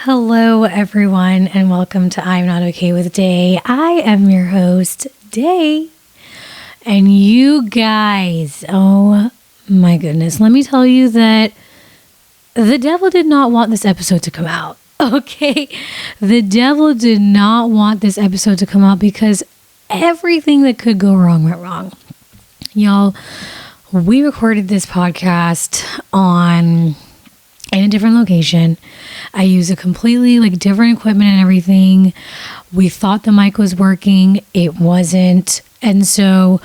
Hello, everyone, and welcome to I'm Not Okay with Day. I am your host, Day. And you guys, oh my goodness, let me tell you that the devil did not want this episode to come out. Okay? The devil did not want this episode to come out because everything that could go wrong went wrong. Y'all, we recorded this podcast in a different location. I used a completely different equipment and everything. We thought the mic was working. It wasn't. And so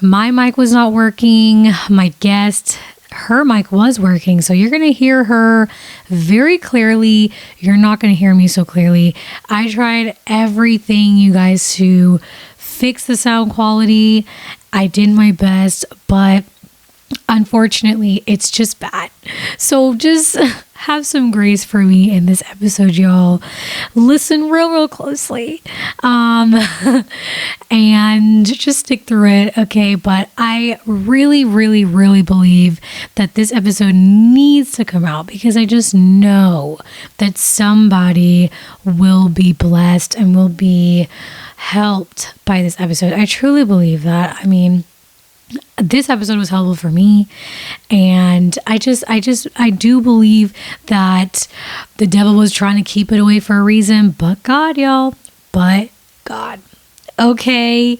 my mic was not working. My guest, her mic was working. So you're going to hear her very clearly. You're not going to hear me so clearly. I tried everything, you guys, to fix the sound quality. I did my best, but unfortunately, it's just bad. So just have some grace for me in this episode, y'all. Listen real closely. And just stick through it, okay? But I really believe that this episode needs to come out because I just know that somebody will be blessed and will be helped by this episode. I truly believe that. I mean, this episode was helpful for me, and I do believe that the devil was trying to keep it away for a reason, but God, y'all, but God. Okay,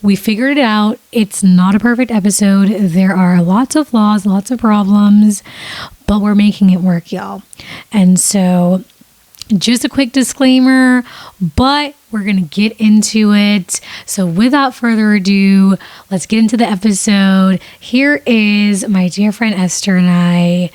we figured it out. It's not a perfect episode. There are lots of flaws, lots of problems, but we're making it work, y'all. And so just a quick disclaimer, but we're going to get into it. So without further ado, let's get into the episode. Here is my dear friend Esther and I.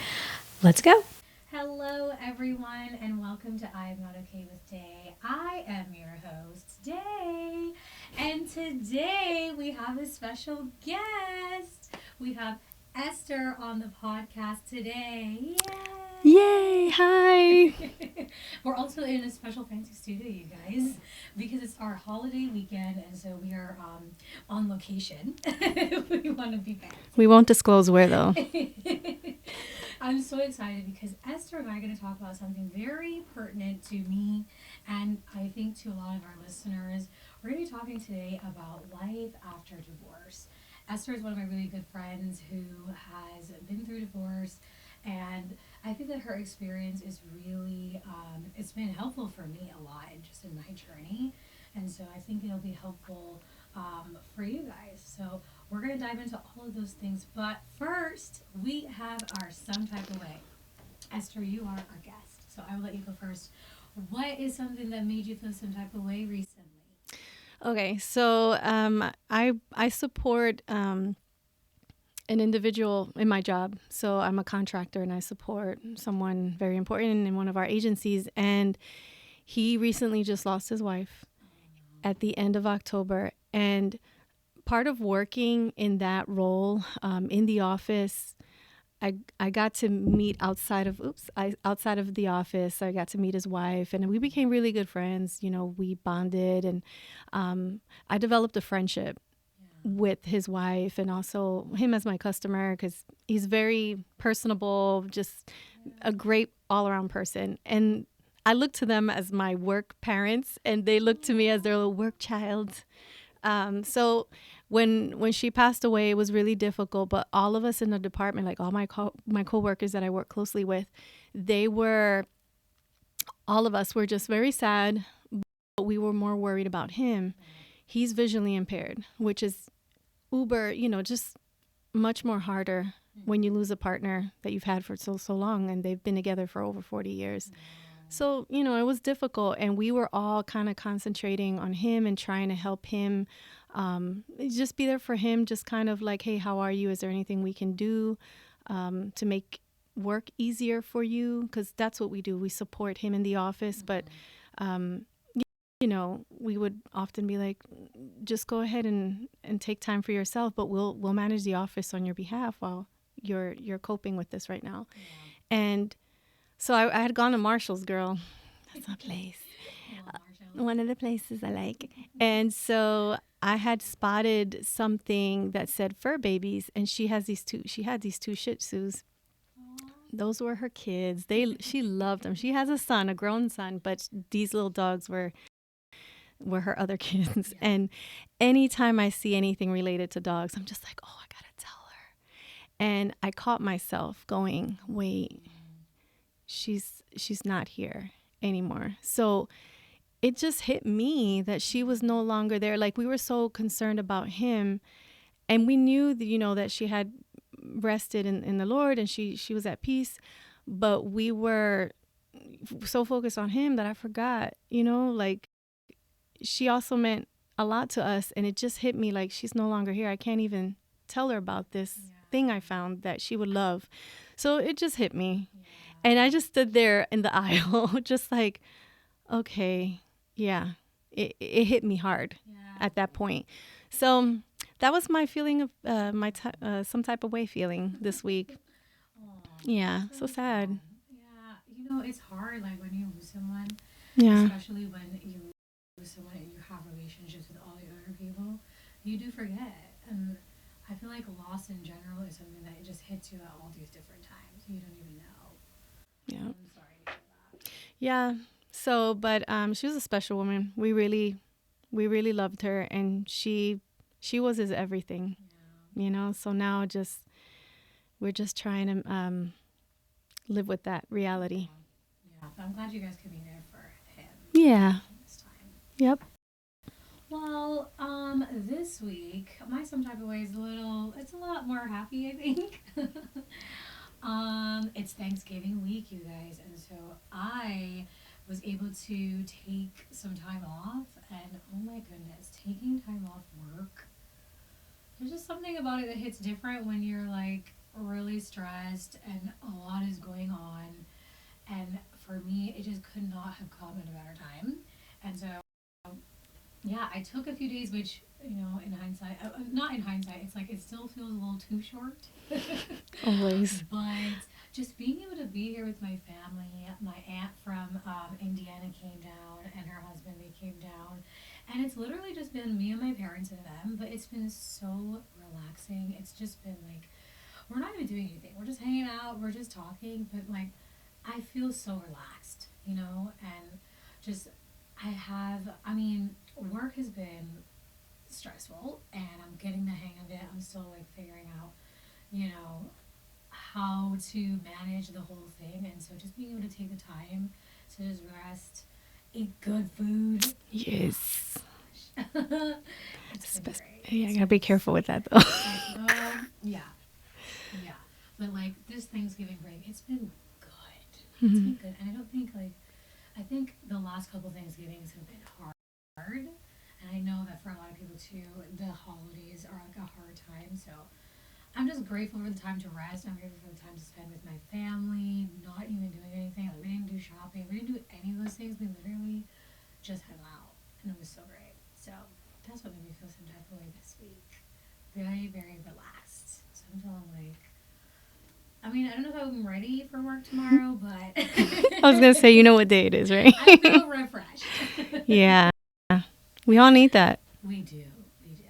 Let's go. Hello, everyone, and welcome to I'm Not Okay with Day. I am your host, Day. And today we have a special guest. We have Esther on the podcast today. Yay! Hi! We're also in a special fancy studio, you guys, because it's our holiday weekend, and so we are on location. We want to be fancy. We won't disclose where, though. I'm so excited because Esther and I are going to talk about something very pertinent to me, and I think to a lot of our listeners. We're going to be talking today about life after divorce. Esther is one of my really good friends who has been through divorce, and I think that her experience is really, it's been helpful for me a lot just in my journey. And so I think it'll be helpful for you guys. So we're going to dive into all of those things. But first, we have our Some Type of Way. Esther, you are our guest. So I will let you go first. What is something that made you feel some type of way recently? Okay, so I support an individual in my job. So I'm a contractor and I support someone very important in one of our agencies. And he recently just lost his wife at the end of October. And part of working in that role in the office, I got to meet outside of the office. I got to meet his wife, and we became really good friends. You know, we bonded, and I developed a friendship with his wife, and also him as my customer because he's very personable, just a great all-around person. And I look to them as my work parents, and they look to me as their little work child. So when she passed away, it was really difficult, but all of us in the department, like all my coworkers that I work closely with, all of us were just very sad, but we were more worried about him. He's visually impaired, which is just much more harder when you lose a partner that you've had for so long, and they've been together for over 40 years. So, it was difficult, and we were all kind of concentrating on him and trying to help him, just be there for him, just kind of like, hey, how are you? Is there anything we can do to make work easier for you? Because that's what we do. We support him in the office, but, we would often be like, just go ahead and take time for yourself, but we'll manage the office on your behalf while you're coping with this right now. Yeah. And so I had gone to Marshall's, girl. That's a place. One of the places I like. And so I had spotted something that said fur babies, and she had these two Shih Tzus. those were her kids. She loved them. She has a son, a grown son, but these little dogs were her other kids. Yeah. And anytime I see anything related to dogs, I'm just like, oh, I gotta tell her. And I caught myself going, wait, she's not here anymore. So it just hit me that she was no longer there. Like, we were so concerned about him, and we knew that, that she had rested in the Lord, and she was at peace, but we were so focused on him that I forgot, like, she also meant a lot to us, and it just hit me like, she's no longer here. I can't even tell her about this thing I found that she would love. So it just hit me. And I just stood there in the aisle, just like, okay, yeah, it hit me hard at that point. So that was my feeling of some type of way feeling this week. Yeah, so sad. Yeah, it's hard, like when you lose someone, Yeah, especially when you lose someone and you have relationships with all the other people, you do forget. And I feel like loss in general is something that just hits you at all these different times. You don't even know. yeah, I'm sorry to hear that. yeah. So, but she was a special woman. We really loved her, and she was his everything. So now we're just trying to live with that reality. Yeah, but I'm glad you guys could be there for him Yeah. this time. Yep. Well, this week my some type of way is it's a lot more happy, I think. It's Thanksgiving week, you guys, and so I was able to take some time off, and oh my goodness, taking time off work. There's just something about it that hits different when you're like really stressed and a lot is going on. And for me, it just could not have come at a better time. And so yeah, I took a few days, which, in hindsight, not in hindsight, it's like it still feels a little too short. Always. But just being able to be here with my family, my aunt from Indiana came down and her husband, they came down. And it's literally just been me and my parents and them, but it's been so relaxing. It's just been like, we're not even doing anything. We're just hanging out, we're just talking, but like, I feel so relaxed, and just, I mean, work has been stressful and I'm getting the hang of it. I'm still like figuring out, how to manage the whole thing. And so just being able to take the time to just rest, eat good food. Yes. It's been great. Yeah, I gotta be careful with that though. Yeah. Yeah. But like this Thanksgiving break, it's been good. It's Mm-hmm. been good. And I think the last couple Thanksgivings have been hard. And I know that for a lot of people too, the holidays are like a hard time. So I'm just grateful for the time to rest. I'm grateful for the time to spend with my family, not even doing anything. Like, we didn't do shopping. We didn't do any of those things. We literally just hung out. And it was so great. So that's what made me feel some type of way this week. Very, very relaxed. So I'm feeling like, I mean, I don't know if I'm ready for work tomorrow, but I was gonna say, you know what day it is, right? I feel refreshed. Yeah. We all need that. We do. We do.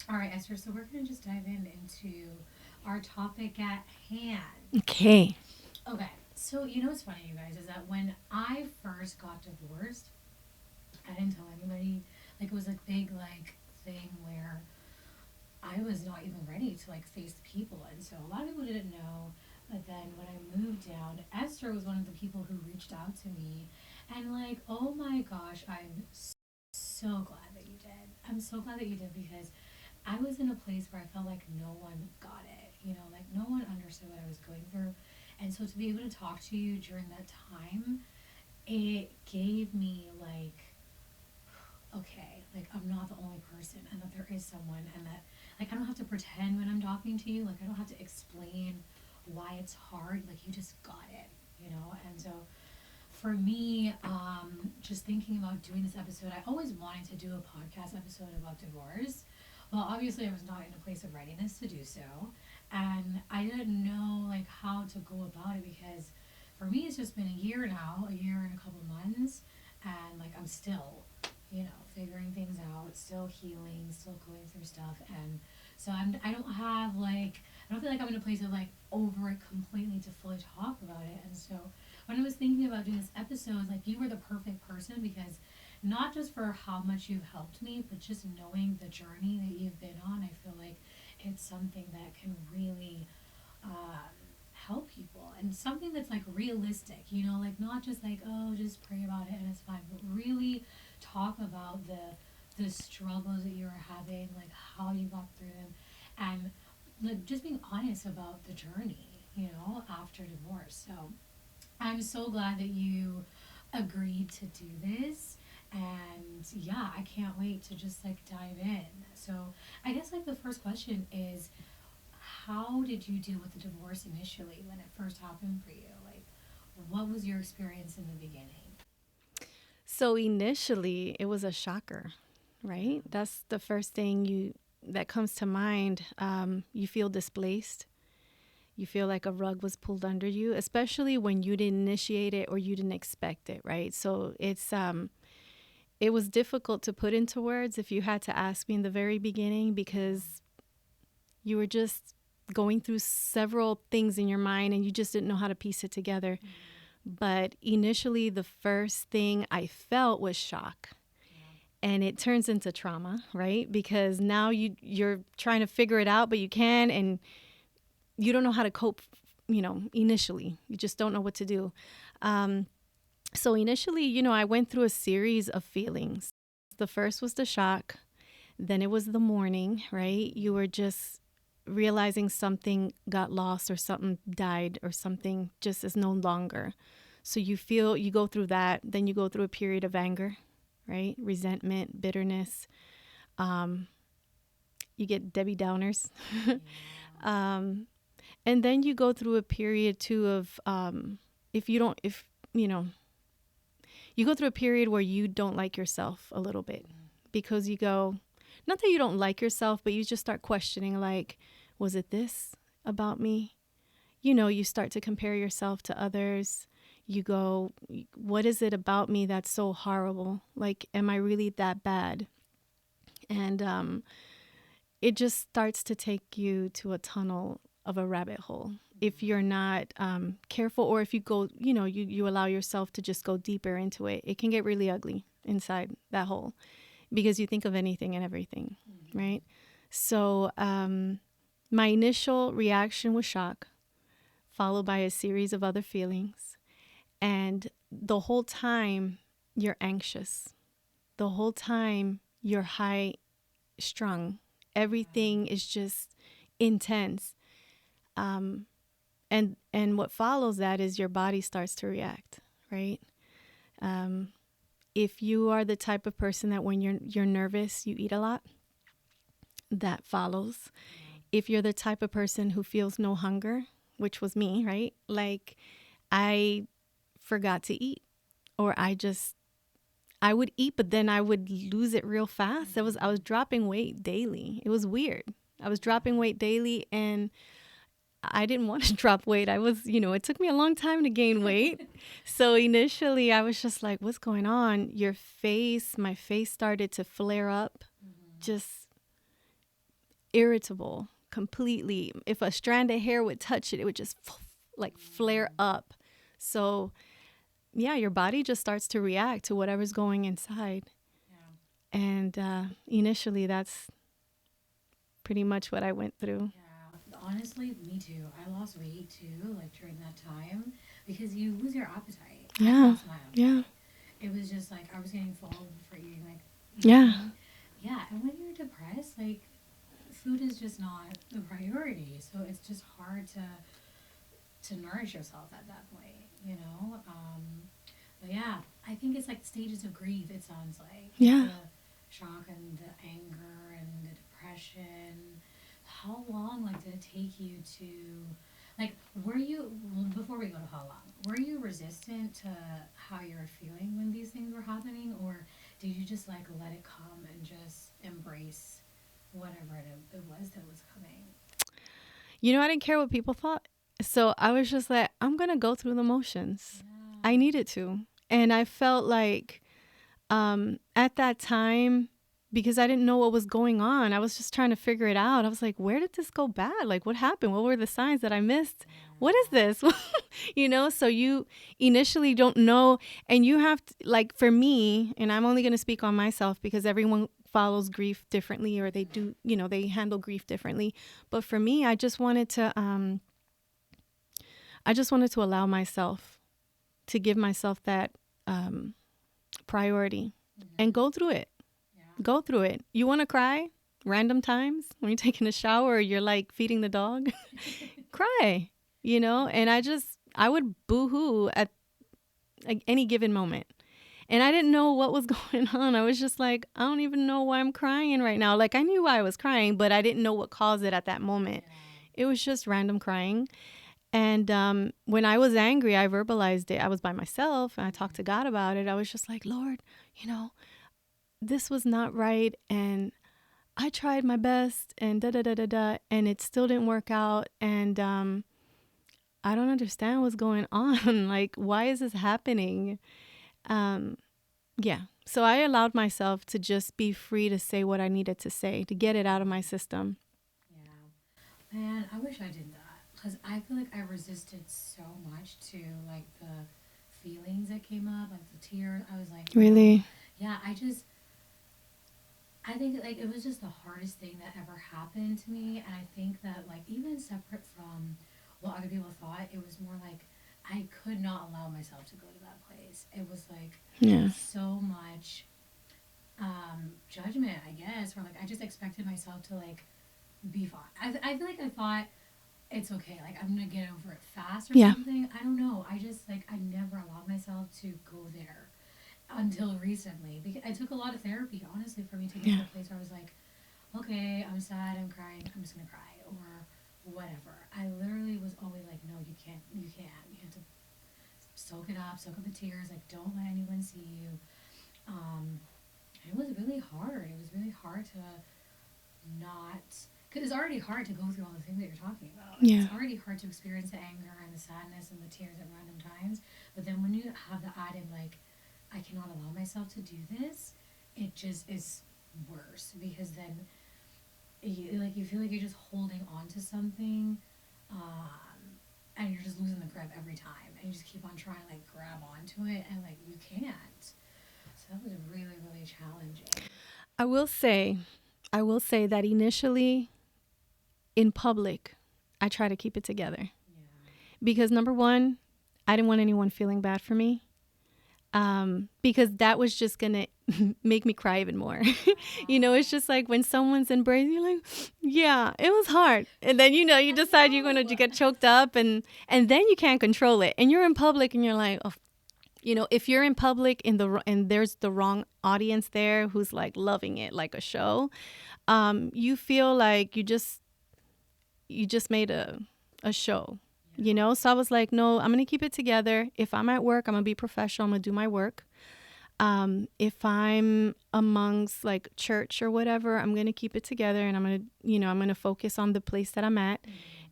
All right, Esther, so we're going to just dive into our topic at hand. Okay. Okay, so what's funny, you guys, is that when I first got divorced, I didn't tell anybody. Like, it was a big, like, thing where I was not even ready to, like, face the people. And so a lot of people didn't know. But then when I moved down, Esther was one of the people who reached out to me. And, like, oh my gosh, I'm so glad that you did. I'm so glad that you did, because I was in a place where I felt like no one got it, like no one understood what I was going through. And so to be able to talk to you during that time, it gave me like, okay, like I'm not the only person, and that there is someone, and that like I don't have to pretend when I'm talking to you, like I don't have to explain why it's hard, like you just got it, and so for me, just thinking about doing this episode, I always wanted to do a podcast episode about divorce. Well, obviously, I was not in a place of readiness to do so, and I didn't know like how to go about it, because for me, it's just been a year now, a year and a couple months, and like I'm still, figuring things out, still healing, still going through stuff, and so I don't have like I don't feel like I'm in a place of like over it completely to fully talk about it. And so when I was thinking about doing this episode, like you were the perfect person because not just for how much you've helped me, but just knowing the journey that you've been on, I feel like it's something that can really help people and something that's like realistic, you know, like not just like, oh, just pray about it and it's fine, but really talk about the struggles that you were having, like how you got through them, and like just being honest about the journey, you know, after divorce. So I'm so glad that you agreed to do this. And yeah, I can't wait to just like dive in. So I guess like the first question is, how did you deal with the divorce initially when it first happened for you? Like, what was your experience in the beginning? So initially, it was a shocker, right? That's the first thing that comes to mind. You feel displaced. You feel like a rug was pulled under you, especially when you didn't initiate it or you didn't expect it, right? So it was difficult to put into words if you had to ask me in the very beginning, because you were just going through several things in your mind and you just didn't know how to piece it together. But initially, the first thing I felt was shock. And it turns into trauma, right? Because now you're trying to figure it out, but you can, and you don't know how to cope, initially. You just don't know what to do. So initially, I went through a series of feelings. The first was the shock. Then it was the mourning, right? You were just realizing something got lost or something died or something just is no longer. So you go through that. Then you go through a period of anger, right? Resentment, bitterness. You get Debbie Downers. um, and then you go through a period too of, you go through a period where you don't like yourself a little bit, because you go, not that you don't like yourself, but you just start questioning, like, was it this about me? You start to compare yourself to others. You go, what is it about me that's so horrible? Like, am I really that bad? And it just starts to take you to a tunnel of a rabbit hole if you're not careful, or if you go, you allow yourself to just go deeper into it. It can get really ugly inside that hole, because you think of anything and everything, right? So my initial reaction was shock, followed by a series of other feelings. And the whole time you're anxious. The whole time you're high strung. Everything is just intense. And what follows that is your body starts to react, right? If you are the type of person that when you're nervous, you eat a lot, that follows. If you're the type of person who feels no hunger, which was me, right? Like, I forgot to eat, or I would eat, but then I would lose it real fast. I was dropping weight daily. It was weird. I was dropping weight daily, and I didn't want to drop weight. It took me a long time to gain weight. So initially I was just like, what's going on? My face started to flare up, just irritable completely. If a strand of hair would touch it, it would just like flare up. So yeah, your body just starts to react to whatever's going inside. Yeah. And initially that's pretty much what I went through. Yeah, honestly, me too. I lost weight too, like during that time, because you lose your appetite. Yeah. I lost my appetite. Yeah. It was just like I was getting full for eating, like, Yeah. yeah. And when you're depressed, like, food is just not the priority. So it's just hard to nourish yourself at that point, you know. But yeah, I think it's like stages of grief. It sounds like Yeah. the shock and the anger and the depression. How long, like, did it take you to, like, were you, before we go to how long, were you resistant to how you were feeling when these things were happening, or did you just like let it come and just embrace whatever it was that was coming? I didn't care what people thought. So I was just like, I'm going to go through the motions. Yeah. I needed to. And I felt like at that time, because I didn't know what was going on. I was just trying to figure it out. I was like, where did this go bad? Like, what happened? What were the signs that I missed? What is this? So you initially don't know. And you have to, like, for me, and I'm only going to speak on myself because everyone follows grief differently, or they do, they handle grief differently. But for me, I just wanted to allow myself to give myself that priority and go through it. Go through it. You want to cry random times when you're taking a shower or you're like feeding the dog? Cry, and I would boo-hoo at any given moment. And I didn't know what was going on. I was just like, I don't even know why I'm crying right now. Like, I knew why I was crying, but I didn't know what caused it at that moment. It was just random crying. And when I was angry, I verbalized it. I was by myself and I talked to God about it. I was just like, Lord, this was not right, and I tried my best, and and it still didn't work out, and I don't understand what's going on. Like, why is this happening? So I allowed myself to just be free to say what I needed to say, to get it out of my system. Yeah. Man, I wish I did that, because I feel like I resisted so much to, like, the feelings that came up, like the tears. I was like, Really? Yeah, I think, like, it was just the hardest thing that ever happened to me. And I think that, like, even separate from what other people thought, it was more like I could not allow myself to go to that place. It was like so much judgment, I guess, or like I just expected myself to, like, be fine. I feel like I thought it's okay, like, I'm gonna get over it fast or something. I don't know. I just, like, I never allowed myself to go there until recently, because I took a lot of therapy, honestly, for me to get to a place where I was like, okay, I'm sad, I'm crying, I'm just gonna cry, or whatever. I literally was always like, no, you can't, you have to soak up the tears, like, don't let anyone see you. It was really hard. It was really hard to not, because it's already hard to go through all the things that you're talking about. It's already hard to experience the anger and the sadness and the tears at random times, but then when you have the added, like, I cannot allow myself to do this, it just is worse, because then you feel like you're just holding on to something, and you're just losing the grip every time, and you just keep on trying to, like, grab onto it, and, like, you can't. So that was really, really challenging. I will say that initially in public, I try to keep it together. Because number one, I didn't want anyone feeling bad for me. Because that was just gonna make me cry even more. It's just like when someone's embracing, you're like, yeah, it was hard. And then, you decide you're going to get choked up, and then you can't control it. And you're in public and you're like, oh, if you're in public and there's the wrong audience there who's, like, loving it like a show, you feel like you just made a show. So I was like, no, I'm going to keep it together. If I'm at work, I'm going to be professional. I'm going to do my work. If I'm amongst, like, church or whatever, I'm going to keep it together, and I'm going to focus on the place that I'm at,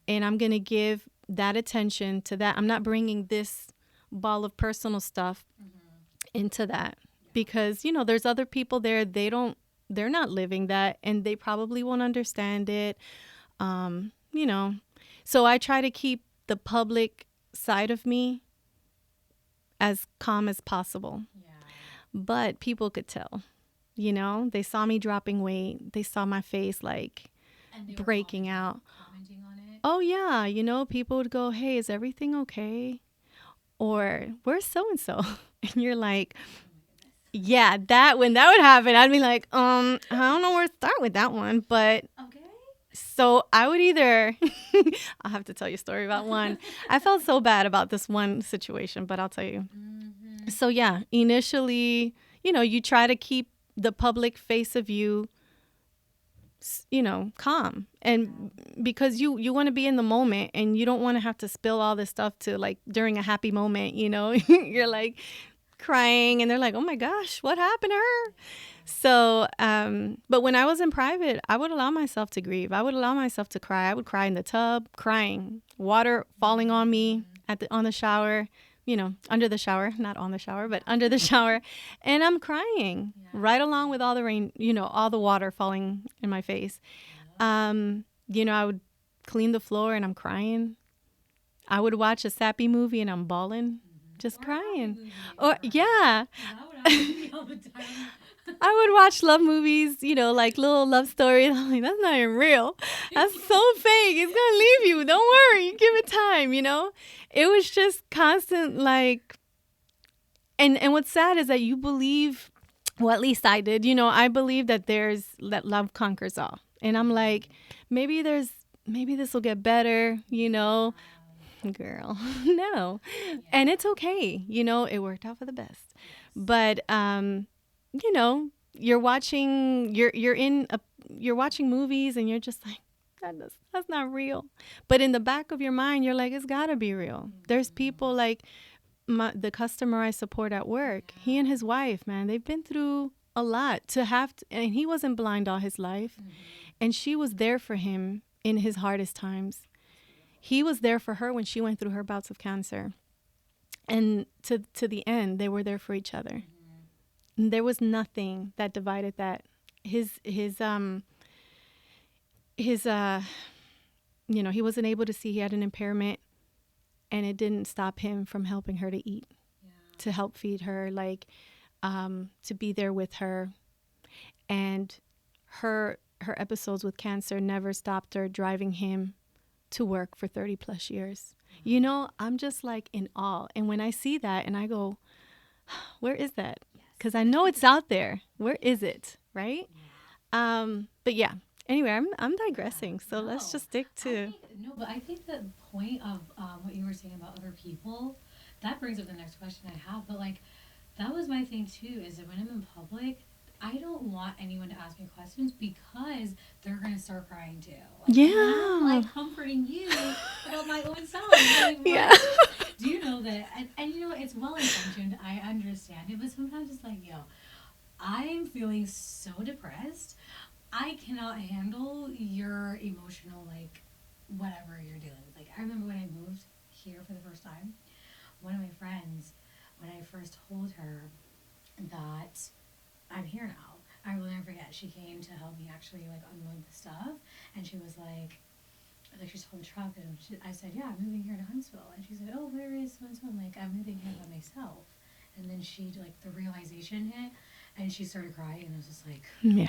and I'm going to give that attention to that. I'm not bringing this ball of personal stuff into that, because, there's other people there. They're not living that, and they probably won't understand it. So I try to keep the public side of me as calm as possible. But people could tell, they saw me dropping weight. They saw my face, like, breaking out. Commenting on it. Oh yeah. People would go, hey, is everything okay? Or where's so-and-so? And you're like, yeah, when that would happen, I'd be like, I don't know where to start with that one, but okay. So I would either, I'll have to tell you a story about one. I felt so bad about this one situation, but I'll tell you. Mm-hmm. So yeah, initially, you try to keep the public face of you, calm. And because you want to be in the moment, and you don't want to have to spill all this stuff to, like, during a happy moment, you're like crying, and they're like, oh my gosh, what happened to her? So, but when I was in private, I would allow myself to grieve. I would allow myself to cry. I would cry in the tub, crying, water falling on me on the shower, under the shower, not on the shower, but under the shower. And I'm crying right along with all the rain, all the water falling in my face. I would clean the floor and I'm crying. I would watch a sappy movie and I'm bawling, just crying. Or, yeah. I would watch love movies, like little love stories. I'm like, that's not even real. That's so fake. It's going to leave you. Don't worry. Give it time, It was just constant, like, and what's sad is that you believe, well, at least I did, I believe that that love conquers all. And I'm like, maybe this will get better, girl. No. And it's okay. It worked out for the best. But, you're watching movies and you're just like, that's not real. But in the back of your mind, you're like, it's gotta be real. There's people like the customer I support at work, he and his wife, man, they've been through a lot and he wasn't blind all his life. And she was there for him in his hardest times. He was there for her when she went through her bouts of cancer. And to the end, they were there for each other. And there was nothing that divided that. He wasn't able to see. He had an impairment, and it didn't stop him from helping her to eat, to help feed her, to be there with her. And her episodes with cancer never stopped her driving him to work for 30 plus years. I'm just like in awe. And when I see that and I go, where is that? Because I know it's out there. Where is it? Right? But yeah. Anyway, I'm digressing. So let's just stick to. I think the point of what you were saying about other people, that brings up the next question I have. But that was my thing too, is that when I'm in public, I don't want anyone to ask me questions because they're going to start crying too. I'm comforting you about my own self. Yeah. Do you know that? And it's well intentioned. I understand it. But sometimes it's like, I'm feeling so depressed. I cannot handle your emotional, whatever you're dealing with. I remember when I moved here for the first time, one of my friends, when I first told her that I'm here now, I will never forget. She came to help me actually unload the stuff, and she was like she told the truck, and I said, yeah, I'm moving here to Huntsville, and she said, oh, where is so and so? I'm like, I'm moving here by myself. And then she the realization hit, and she started crying, and I was just like, yeah,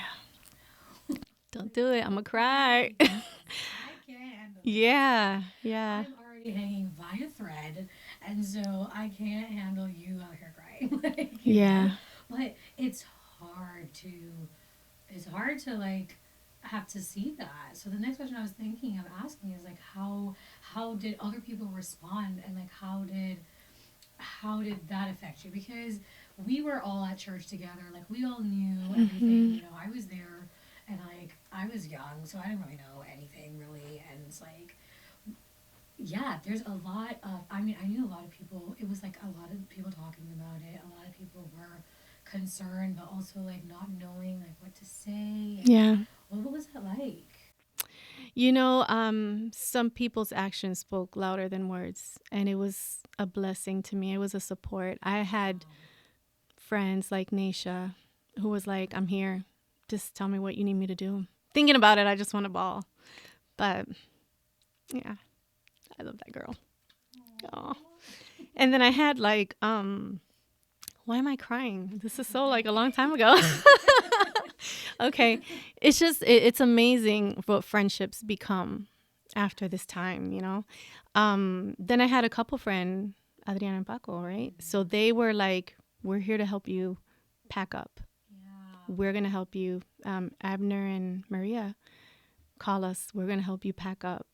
don't do it. I'm gonna cry. I can't handle it. Yeah. I'm already hanging by a thread, and so I can't handle you out here crying. Yeah. But it's hard to have to see that. So the next question I was thinking of asking is how did other people respond, and how did that affect you? Because we were all at church together, we all knew everything. I was there, and I was young, so I didn't really know anything really, and it's there's a lot of, I knew a lot of people. It was a lot of people talking about it. A lot of people were concerned, but also not knowing what to say. Yeah. What was that like? Some people's actions spoke louder than words, and it was a blessing to me. It was a support. I had friends like Naisha who was like, I'm here. Just tell me what you need me to do. Thinking about it, I just want to bawl. But yeah, I love that girl. Aww. And then I had why am I crying? This is so a long time ago. Okay. It's just, it's amazing what friendships become after this time, Then I had a couple friend, Adriana and Paco, right? So they were we're here to help you pack up. Yeah. We're going to help you. Abner and Maria call us. We're going to help you pack up.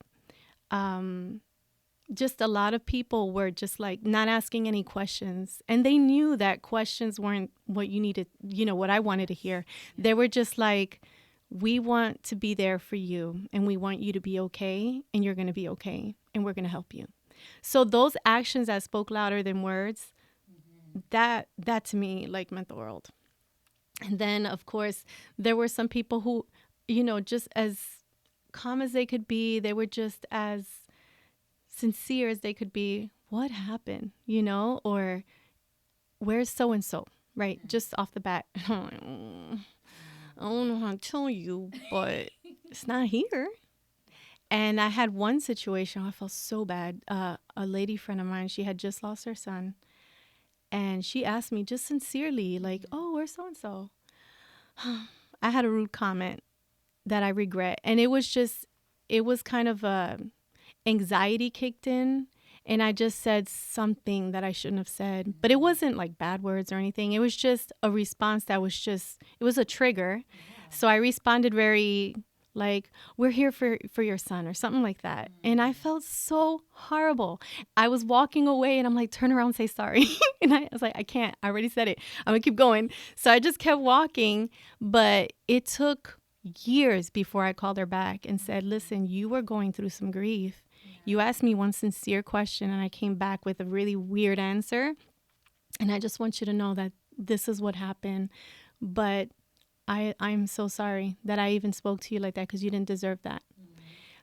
Just a lot of people were just not asking any questions, and they knew that questions weren't what you needed, what I wanted to hear. They were just we want to be there for you, and we want you to be okay, and you're going to be okay, and we're going to help you. So those actions that spoke louder than words, that to me meant the world. And then of course there were some people who, just as calm as they could be, they were just as sincere as they could be. what happened, or where's so and so, right? Just off the bat. I'm like, I don't know how to tell you, but it's not here. And I had one situation, I felt so bad. A lady friend of mine, she had just lost her son. And she asked me just sincerely, like, oh, where's so and so? I had a rude comment that I regret. And it was kind of anxiety kicked in. And I just said something that I shouldn't have said. But it wasn't like bad words or anything. It was just a response that was it was a trigger. Yeah. So I responded very like, we're here for your son or something like that. And I felt so horrible. I was walking away and I'm like, turn around and say sorry. And I was like, I can't. I already said it. I'm going to keep going. So I just kept walking. But it took years before I called her back and said, listen, you were going through some grief. You asked me one sincere question and I came back with a really weird answer. And I just want you to know that this is what happened. But I'm so sorry that I even spoke to you like that because you didn't deserve that.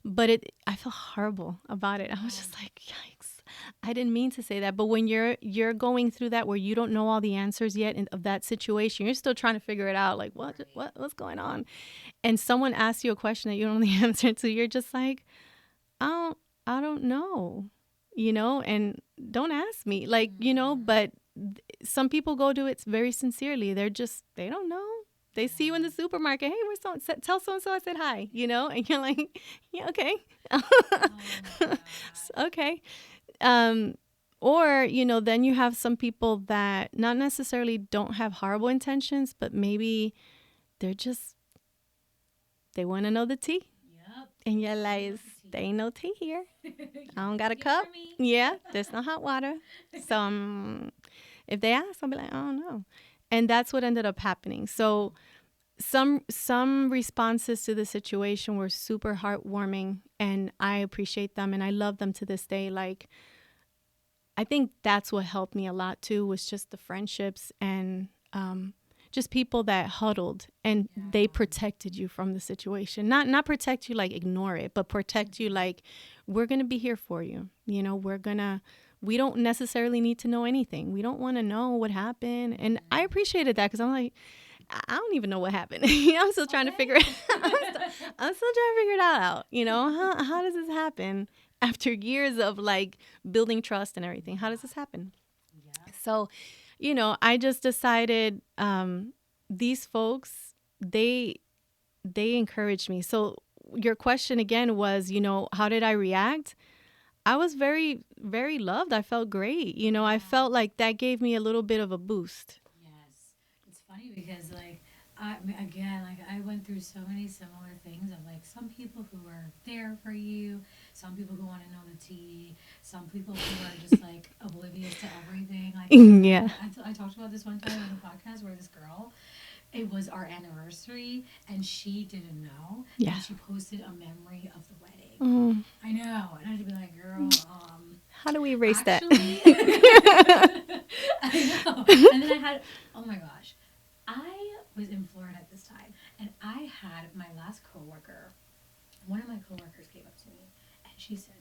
But I felt horrible about it. I was just like, yikes. I didn't mean to say that. But when you're going through that where you don't know all the answers yet of that situation, you're still trying to figure it out. Like, what's going on? And someone asks you a question that you don't know the answer to, you're just like, I don't know, and don't ask me, like, but some people go to it very sincerely. They don't know. They see you in the supermarket. Hey, tell so-and-so I said hi, and you're like, yeah, okay. Okay. Or, then you have some people that not necessarily don't have horrible intentions, but maybe they want to know the tea. Yep. And you're like, there ain't no tea here. I don't got a cup. Yeah, there's no hot water. So if they ask, I'll be like, I don't know. And that's what ended up happening. So some responses to the situation were super heartwarming, and I appreciate them, and I love them to this day. Like, I think that's what helped me a lot too, was just the friendships and just people that huddled and they protected you from the situation. Not protect you like ignore it, but protect you like, we're going to be here for you. We don't necessarily need to know anything. We don't want to know what happened. And I appreciated that because I'm like, I don't even know what happened. I'm still trying to figure it out. I'm still trying to figure it out. How does this happen after years of like building trust and everything? How does this happen? Yeah. So, I just decided these folks, they encouraged me. So your question again was, how did I react? I was very, very loved. I felt great. I felt like that gave me a little bit of a boost. Yes. It's funny because, like, I went through so many similar things of, like, some people who are there for you, some people who want to know the tea, some people who are just, like, oblivious to everything. Like, Yeah. I talked about this one time on the podcast where this girl, it was our anniversary, and she didn't know. Yeah. And she posted a memory of the wedding. I know. And I had to be like, girl, how do we erase that? I know. And then oh my gosh, I was in Florida at this time, and I had my last coworker. One of my coworkers came up to me, and she said,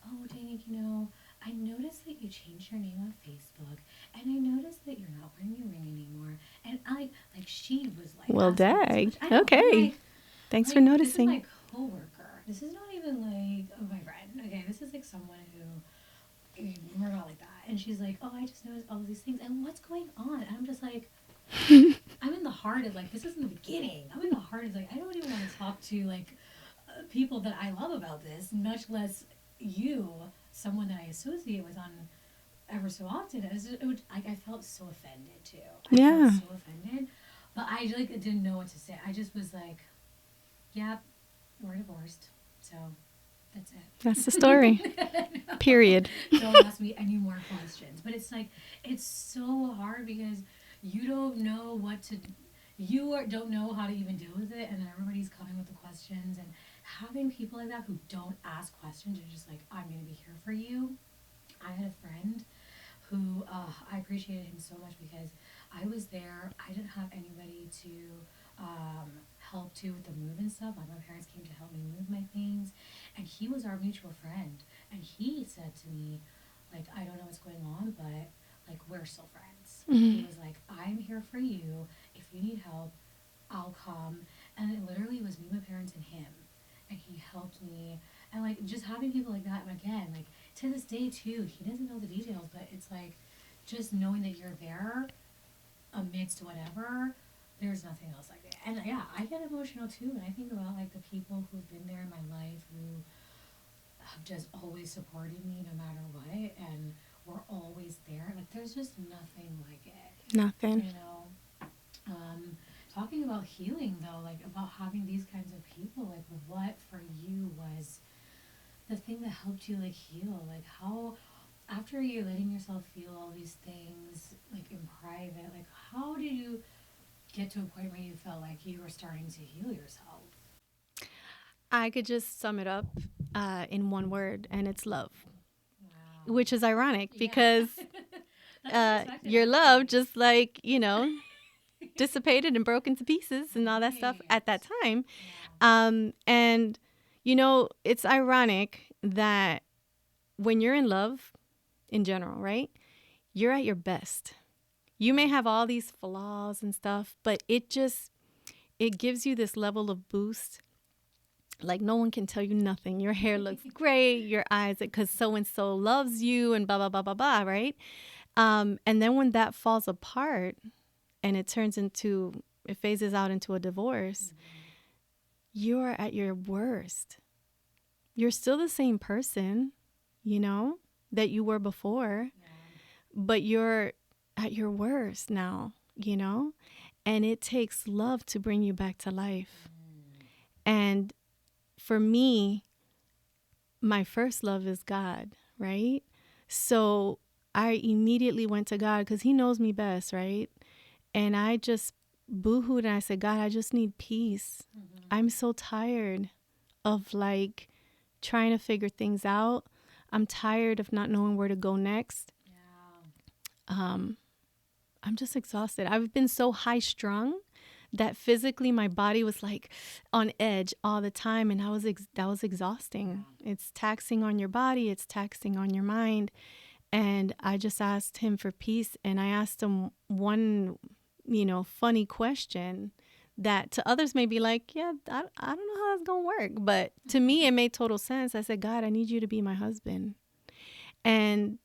"Oh, Dana, I noticed that you changed your name on Facebook, and I noticed that you're not wearing your ring anymore." And she was like, well, dag. Okay. Like, thanks for noticing. This is my coworker. This is not even like my friend. Okay, this is like someone who we're not like that. And she's like, "Oh, I just noticed all of these things, and what's going on?" And I'm just like, I'm in the heart of, like, this isn't the beginning. I'm in the heart of, like, I don't even want to talk to, like, people that I love about this, much less you, someone that I associate with on ever so often. I felt so offended too. I felt so offended, but I didn't know what to say. I just was like, "Yep, we're divorced." So that's it. That's the story. No. Period. Don't ask me any more questions. But it's like, it's so hard because you don't know don't know how to even deal with it, and then everybody's coming with the questions, and having people like that who don't ask questions are just like, I'm going to be here for you. I had a friend who I appreciated him so much because I was there. I didn't have anybody to help too with the move and stuff. Like, my parents came to help me move my things, and he was our mutual friend, and he said to me, like, I don't know what's going on, but like, we're still friends. Mm-hmm. He was like, I'm here for you. If you need help, I'll come. And it literally was me, my parents, and him. And he helped me. And like, just having people like that, and again, like, to this day, too, he doesn't know the details, but it's like, just knowing that you're there amidst whatever, there's nothing else like it. And yeah, I get emotional too, and I think about like the people who've been there in my life who have just always supported me no matter what, and were always there. Like, there's just nothing like it. Nothing. You know. Um, Talking about healing though, like about having these kinds of people, like what for you was the thing that helped you like heal? Like how after you're letting yourself feel all these things like in private, like how did you get to a point where you felt like you were starting to heal yourself? I could just sum it up in one word, and it's love, Wow. which is ironic Yeah. because That's unexpected, your love actually. just like, dissipated and broke into pieces and all that stuff Right. at that time. Yeah. And, it's ironic that when you're in love in general, right, you're at your best. You may have all these flaws and stuff, but it gives you this level of boost. Like no one can tell you nothing. Your hair looks great. Your eyes, because so and so loves you, and blah blah blah blah blah. Right? And then when that falls apart, and it phases out into a divorce, you're at your worst. You're still the same person, that you were before, Yeah. but you're at your worst now. And it takes love to bring you back to life. And for me, my first love is God, right? So I immediately went to God because he knows me best, right? And I just boohooed and I said, God, I just need peace. I'm so tired of like trying to figure things out. I'm tired of not knowing where to go next. Yeah. I'm just exhausted. I've been so high strung that physically my body was like on edge all the time, and that was exhausting. It's taxing on your body, it's taxing on your mind. And I just asked him for peace, and I asked him one, funny question that to others may be like, yeah, I don't know how that's going to work. But to me, it made total sense. I said, God, I need you to be my husband. And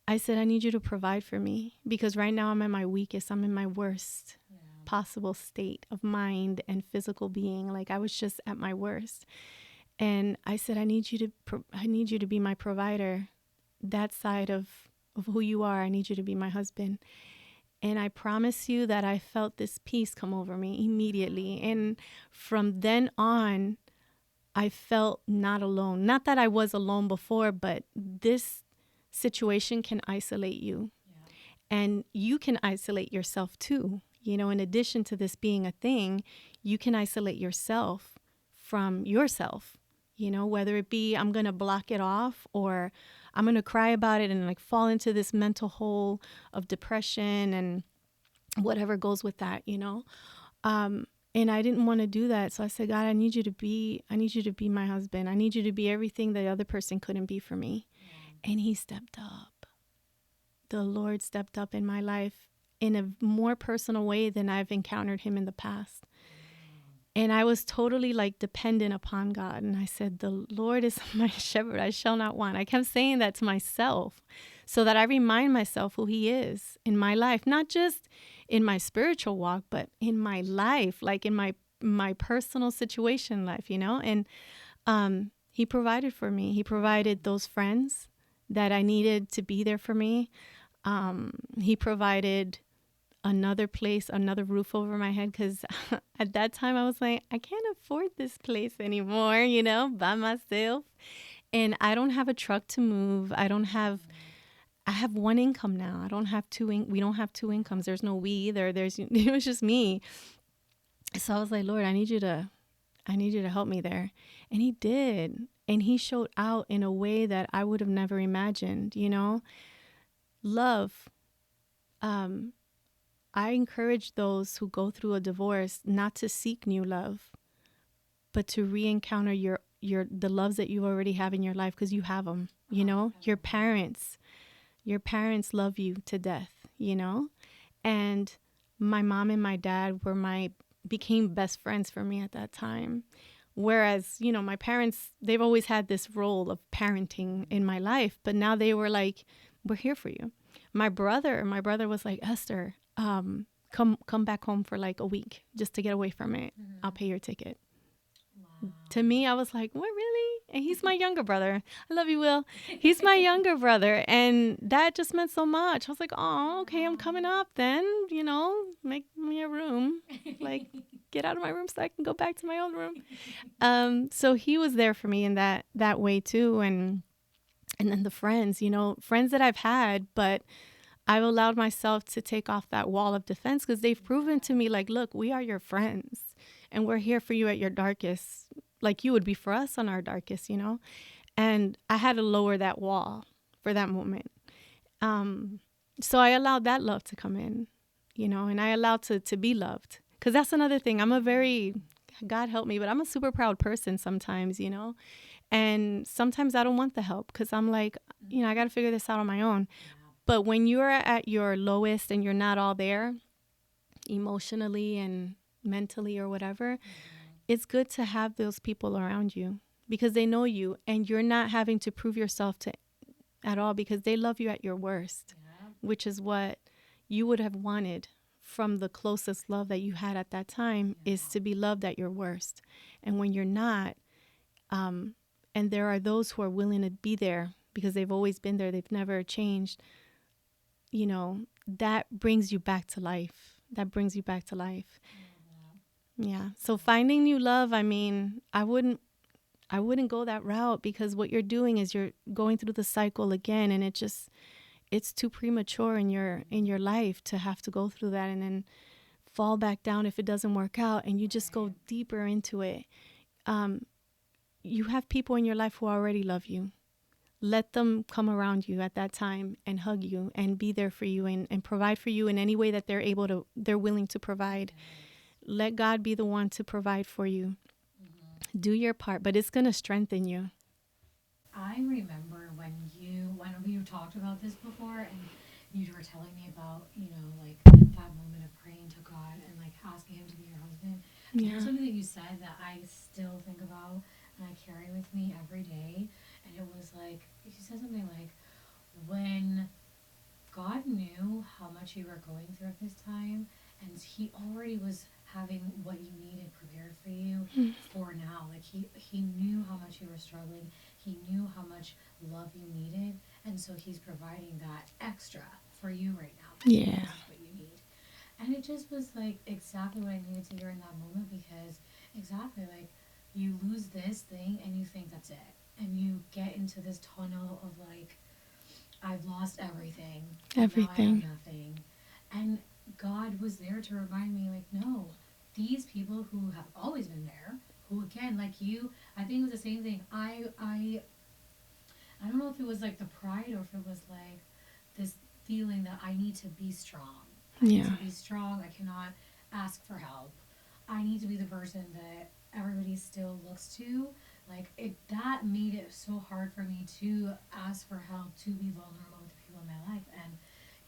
I said, I need you to provide for me because right now I'm at my weakest. I'm in my worst possible state of mind and physical being. Like I was just at my worst. And I said, I need you to be my provider. That side of who you are, I need you to be my husband. And I promise you that I felt this peace come over me immediately. And from then on, I felt not alone. Not that I was alone before, but this situation can isolate you. Yeah. And you can isolate yourself too. In addition to this being a thing, you can isolate yourself from yourself. Whether it be I'm going to block it off or I'm going to cry about it and like fall into this mental hole of depression and whatever goes with that. And I didn't want to do that. So I said, God, I need you to be my husband. I need you to be everything the other person couldn't be for me. Yeah. And he stepped up. The Lord stepped up in my life in a more personal way than I've encountered him in the past. And I was totally like dependent upon God. And I said, the Lord is my shepherd. I shall not want. I kept saying that to myself so that I remind myself who he is in my life, not just in my spiritual walk, but in my life, like in my personal situation life, And he provided for me. He provided those friends that I needed to be there for me. He provided another place, another roof over my head, because at that time I was like, I can't afford this place anymore, by myself. And I don't have a truck to move. I have one income now. I don't have we don't have two incomes. There's no we either. It was just me. So I was like, Lord, I need you to help me there. And he did. And he showed out in a way that I would have never imagined, Love. I encourage those who go through a divorce not to seek new love, but to re-encounter the loves that you already have in your life, because you have them, your parents, Your parents love you to death, you know? And my mom and my dad became best friends for me at that time. Whereas, you know, my parents, they've always had this role of parenting in my life, but now they were like, we're here for you. My brother was like, Esther, come back home for like a week just to get away from it. I'll pay your ticket. Wow. To me, I was like, what, really? And he's my younger brother. I love you, Will. He's my younger brother. And that just meant so much. I was like, oh, okay, I'm coming up then, you know, make me a room. Like, get out of my room so I can go back to my own room. So he was there for me in that way too. And then the friends, you know, friends that I've had, but I've allowed myself to take off that wall of defense because they've proven to me, like, look, we are your friends and we're here for you at your darkest, like you would be for us on our darkest, you know? And I had to lower that wall for that moment. So I allowed that love to come in, you know, and I allowed to be loved. Because that's another thing. God help me, but I'm a super proud person sometimes, you know? And sometimes I don't want the help because I'm like, you know, I got to figure this out on my own. But when you're at your lowest and you're not all there emotionally and mentally or whatever, it's good to have those people around you because they know you and you're not having to prove yourself to at all because they love you at your worst, which is what you would have wanted from the closest love that you had at that time is to be loved at your worst. And when you're not, and there are those who are willing to be there because they've always been there, they've never changed, you know, that brings you back to life. That brings you back to life. Yeah. So finding new love, I mean, I wouldn't go that route because what you're doing is you're going through the cycle again and it's too premature in your life to have to go through that and then fall back down if it doesn't work out and you just go deeper into it. You have people in your life who already love you. Let them come around you at that time and hug you and be there for you and provide for you in any way that they're willing to provide. Let God be the one to provide for you. Do your part, but it's going to strengthen you. I remember when we talked about this before and you were telling me about, you know, like that moment of praying to God and like asking him to be your husband. Yeah. There's something that you said that I still think about and I carry with me every day. And it was like, you said something like, when God knew how much you were going through at this time, and he already was having what you needed prepared for you for now. Like he knew how much you were struggling. He knew how much love you needed, and so he's providing that extra for you right now. Yeah. That's what you need. And it just was like exactly what I needed to hear in that moment because exactly like you lose this thing and you think that's it. And you get into this tunnel of like, I've lost everything. Everything. Now I have nothing. And God was there to remind me, like, no, these people who have always been there, who again, like you, I think it was the same thing. I don't know if it was like the pride or if it was like this feeling that I need to be strong. I need to be strong. I cannot ask for help. I need to be the person that everybody still looks to. Like that made it so hard for me to ask for help, to be vulnerable with the people in my life. And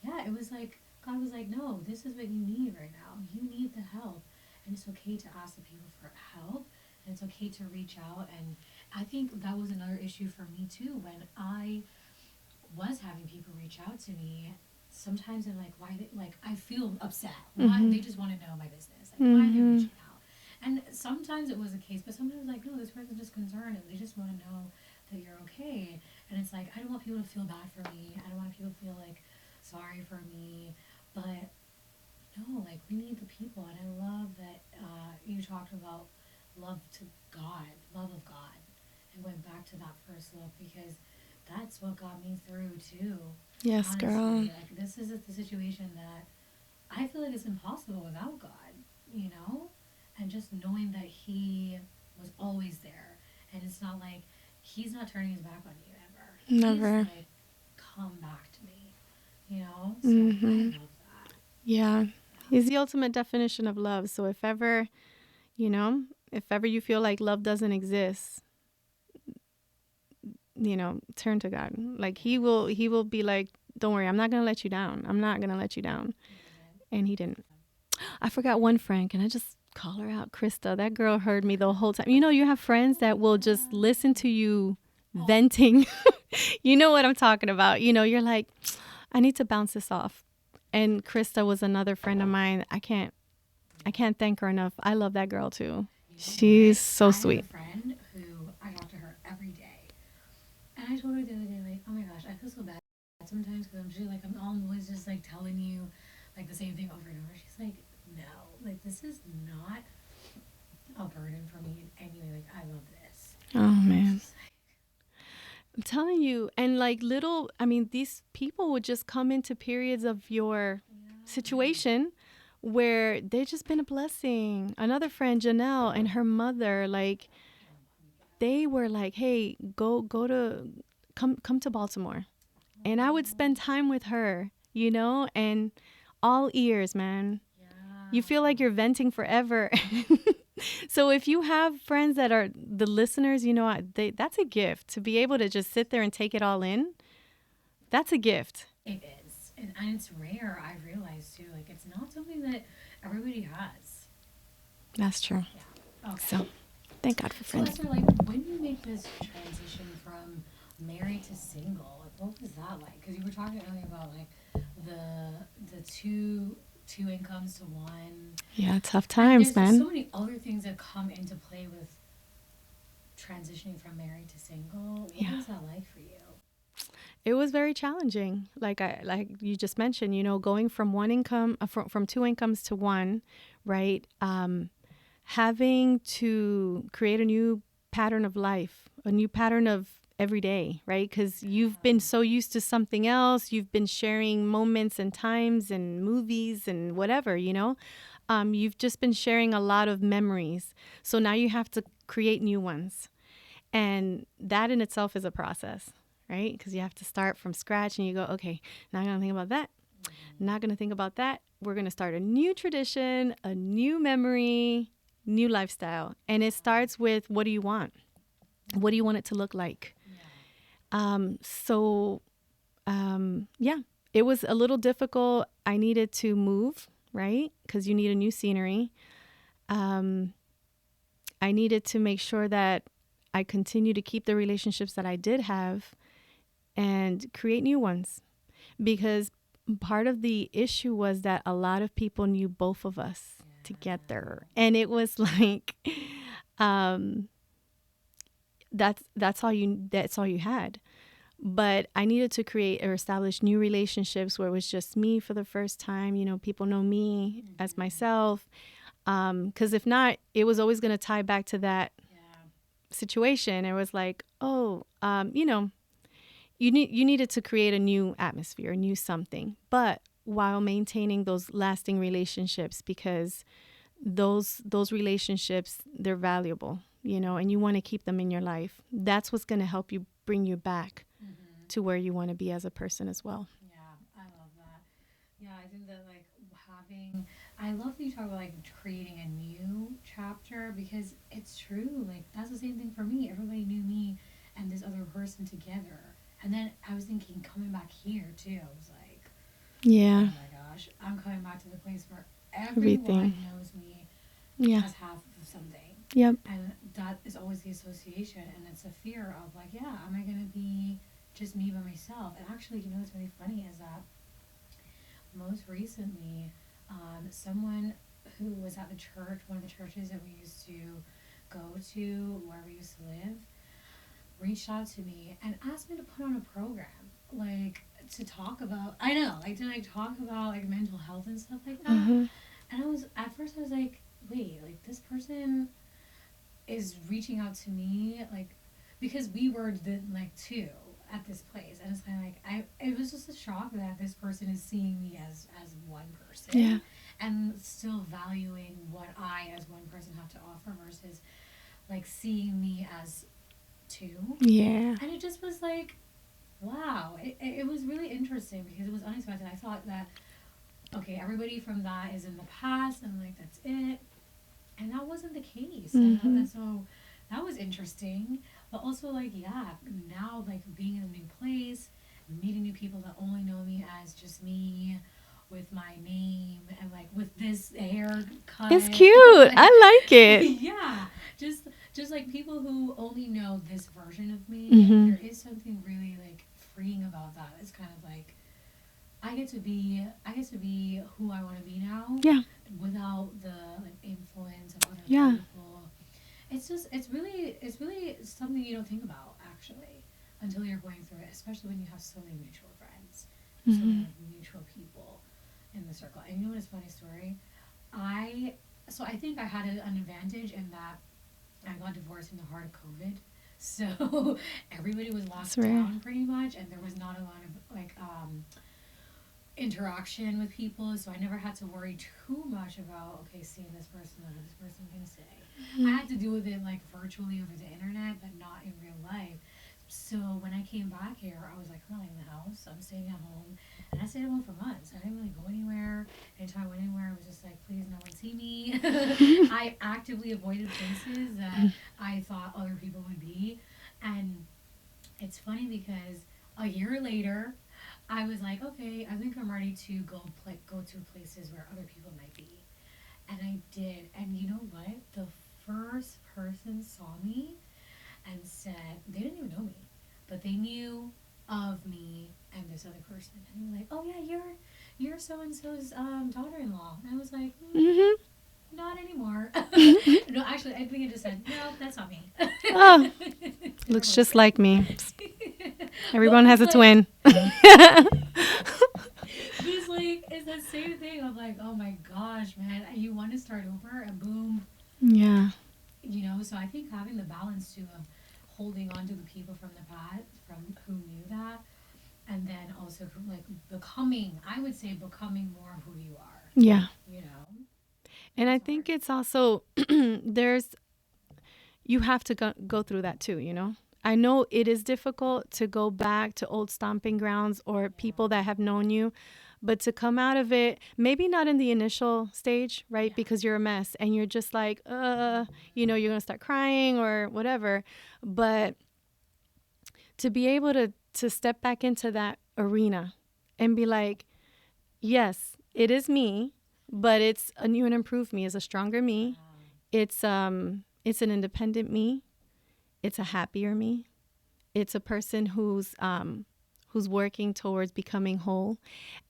yeah, it was like God was like, no, this is what you need right now. You need the help, and it's okay to ask the people for help, and it's okay to reach out. And I think that was another issue for me too when I was having people reach out to me. Sometimes I'm like, why? I feel upset. Why they just want to know my business? Like, why are they reaching out? And sometimes it was the case, but sometimes like, no, this person's just concerned and they just want to know that you're okay. And it's like, I don't want people to feel bad for me. I don't want people to feel like sorry for me. But no, like we need the people. And I love that you talked about love to God, love of God, and went back to that first love because that's what got me through too. Yes, honestly. girl. Like this is the situation that I feel like it's impossible without God, you know? And just knowing that he was always there. And it's not like he's not turning his back on you ever. Never. He's like, come back to me, you know? So I love that. Yeah. He's the ultimate definition of love. So if ever, you know, if ever you feel like love doesn't exist, you know, turn to God. Like he will be like, don't worry, I'm not going to let you down. I'm not going to let you down. And he didn't. I forgot one friend. Can I just call her out? Krista. That girl heard me the whole time. You know, you have friends that will just listen to you venting. You know what I'm talking about. You know, you're like, I need to bounce this off. And Krista was another friend of mine. I can't thank her enough. I love that girl too. She's so sweet. I have a friend who I talk to her every day. And I told her the other day, like, oh my gosh, I feel so bad sometimes because I'm just like, I'm always just like telling you like the same thing over and over. She's like, no, like this is not a burden for me in any way. Like, I love this. Oh man. I'm telling you, and like these people would just come into periods of your situation where they've just been a blessing. Another friend, Janelle, and her mother, like, they were like, hey, come to Baltimore. And I would spend time with her, you know, and all ears, man. You feel like you're venting forever. So if you have friends that are the listeners, you know, that's a gift to be able to just sit there and take it all in. That's a gift. It is. And it's rare, I realize too. Like, it's not something that everybody has. That's true. Yeah. Okay. So thank God for friends. So Esther, like, when you make this transition from married to single, like, what was that like? Because you were talking earlier about like the two incomes to one. Yeah, tough times, man. There's so many other things that come into play with transitioning from married to single. What was that like for you? It was very challenging. Like you just mentioned, you know, going from one income, from two incomes to one, right? Having to create a new pattern of life, a new pattern of every day, right? Because you've been so used to something else. You've been sharing moments and times and movies and whatever, you know. You've just been sharing a lot of memories. So now you have to create new ones. And that in itself is a process, right? Because you have to start from scratch and you go, okay, now I'm going to think about that. Not going to think about that. We're going to start a new tradition, a new memory, new lifestyle. And it starts with, what do you want? What do you want it to look like? It was a little difficult. I needed to move, right? Because you need a new scenery. I needed to make sure that I continue to keep the relationships that I did have and create new ones. Because part of the issue was that a lot of people knew both of us together. And it was like, that's all you had. But I needed to create or establish new relationships where it was just me for the first time. You know, people know me as myself. Because if not, it was always going to tie back to that situation. It was like, you know, you needed to create a new atmosphere, a new something, but while maintaining those lasting relationships, because those relationships, they're valuable, you know, and you want to keep them in your life. That's what's going to help you bring you back to where you want to be as a person as well. Yeah, I love that. Yeah, I think that like I love that you talk about like creating a new chapter, because it's true. Like, that's the same thing for me. Everybody knew me and this other person together. And then I was thinking, coming back here too, I was like, yeah, oh my gosh, I'm coming back to the place where everyone knows me as half of something. Yep. And that is always the association. And it's a fear of like, yeah, am I going to be just me by myself? And actually, you know what's really funny is that most recently, someone who was at the church, one of the churches that we used to go to, where we used to live, reached out to me and asked me to put on a program, like to talk about, talk about like mental health and stuff like that. And at first I was like, wait, like this person is reaching out to me, like, because we were like two at this place, and it's kind of like it was just a shock that this person is seeing me as one person, and still valuing what I as one person have to offer versus like seeing me as two. And it just was like, wow, it was really interesting because it was unexpected. I thought that, okay, everybody from that is in the past and like that's it, and that wasn't the case. And so that was interesting, but also like, yeah, now like being in a new place meeting new people that only know me as just me with my name and like with this haircut. It's cute. Like, I like it. yeah, just like people who only know this version of me. Mm-hmm. There is something really like freeing about that. It's kind of like I get to be who I want to be now. Yeah. Without the like influence of other Yeah. people. It's really something you don't think about actually until you're going through it, especially when you have so many mutual friends, so Mm-hmm. many mutual people in the circle. And you know what is a funny story? I think I had an advantage in that I got divorced in the heart of COVID. So everybody was locked That's rare. down pretty much, and there was not a lot of like interaction with people, so I never had to worry too much about okay, seeing this person, what is this person gonna say. I had to deal with it like virtually over the internet, but not in real life. So when I came back here, I was like, I'm not leaving the house. I'm staying at home, and I stayed at home for months. I didn't really go anywhere. Anytime I went anywhere, it was just like, please, no one see me. I actively avoided places that I thought other people would be, and it's funny because a year later, I was like, okay, I think I'm ready to go to places where other people might be, and I did. And you know what? The first person saw me and said they didn't even know me, but they knew of me and this other person, and they were like, oh yeah, you're so and so's daughter-in-law. And I was like, Mm-hmm. not anymore. No, actually, I think I just said, no, that's not me. Oh, looks just like me. Everyone But has a it's twin. it's like it's the same thing of like, oh my gosh, man, you want to start over and boom, Yeah. So I think having the balance too of holding on to the people from the past, from who knew that, and then also like becoming, I would say becoming more of who you are, Yeah. you know. And I It's think hard. it's also there's you have to go through that too, you know. I know it is difficult to go back to old stomping grounds or people that have known you, but to come out of it, maybe not in the initial stage, right? Yeah. Because you're a mess and you're just like, you're going to start crying or whatever. But to be able to step back into that arena and be like, yes, it is me, but it's a new and improved me, it's a stronger me. It's an independent me. It's a happier me. It's a person who's working towards becoming whole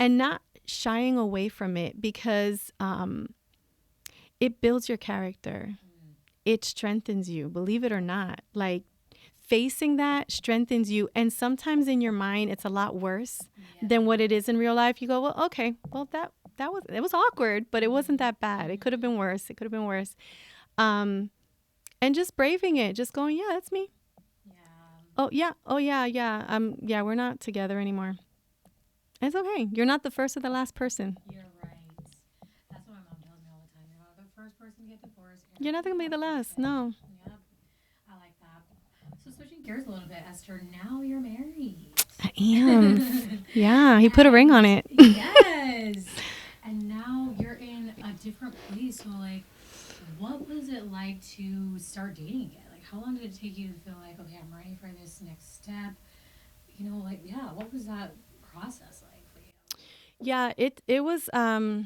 and not shying away from it because it builds your character. It strengthens you, believe it or not. Like facing that strengthens you. And sometimes in your mind, it's a lot worse than what it is in real life. You go, well, okay, well it was awkward, but it wasn't that bad. It could have been worse. It could have been worse. And just braving it, just going, yeah, that's me. Yeah. Oh yeah. Oh yeah. Yeah. Yeah. We're not together anymore. It's okay. You're not the first or the last person. You're right. That's what my mom tells me all the time. You're not the first person to get divorced. You're not gonna be the last. No. Yep. I like that. So switching gears a little bit, Esther, now you're married. I am. Yeah. He put a ring on it. Yes. And now you're in a different place. So like, what was it like to start dating again? Like, how long did it take you to feel like, okay, I'm ready for this next step? Like, yeah, what was that process like for you? Yeah. It was. I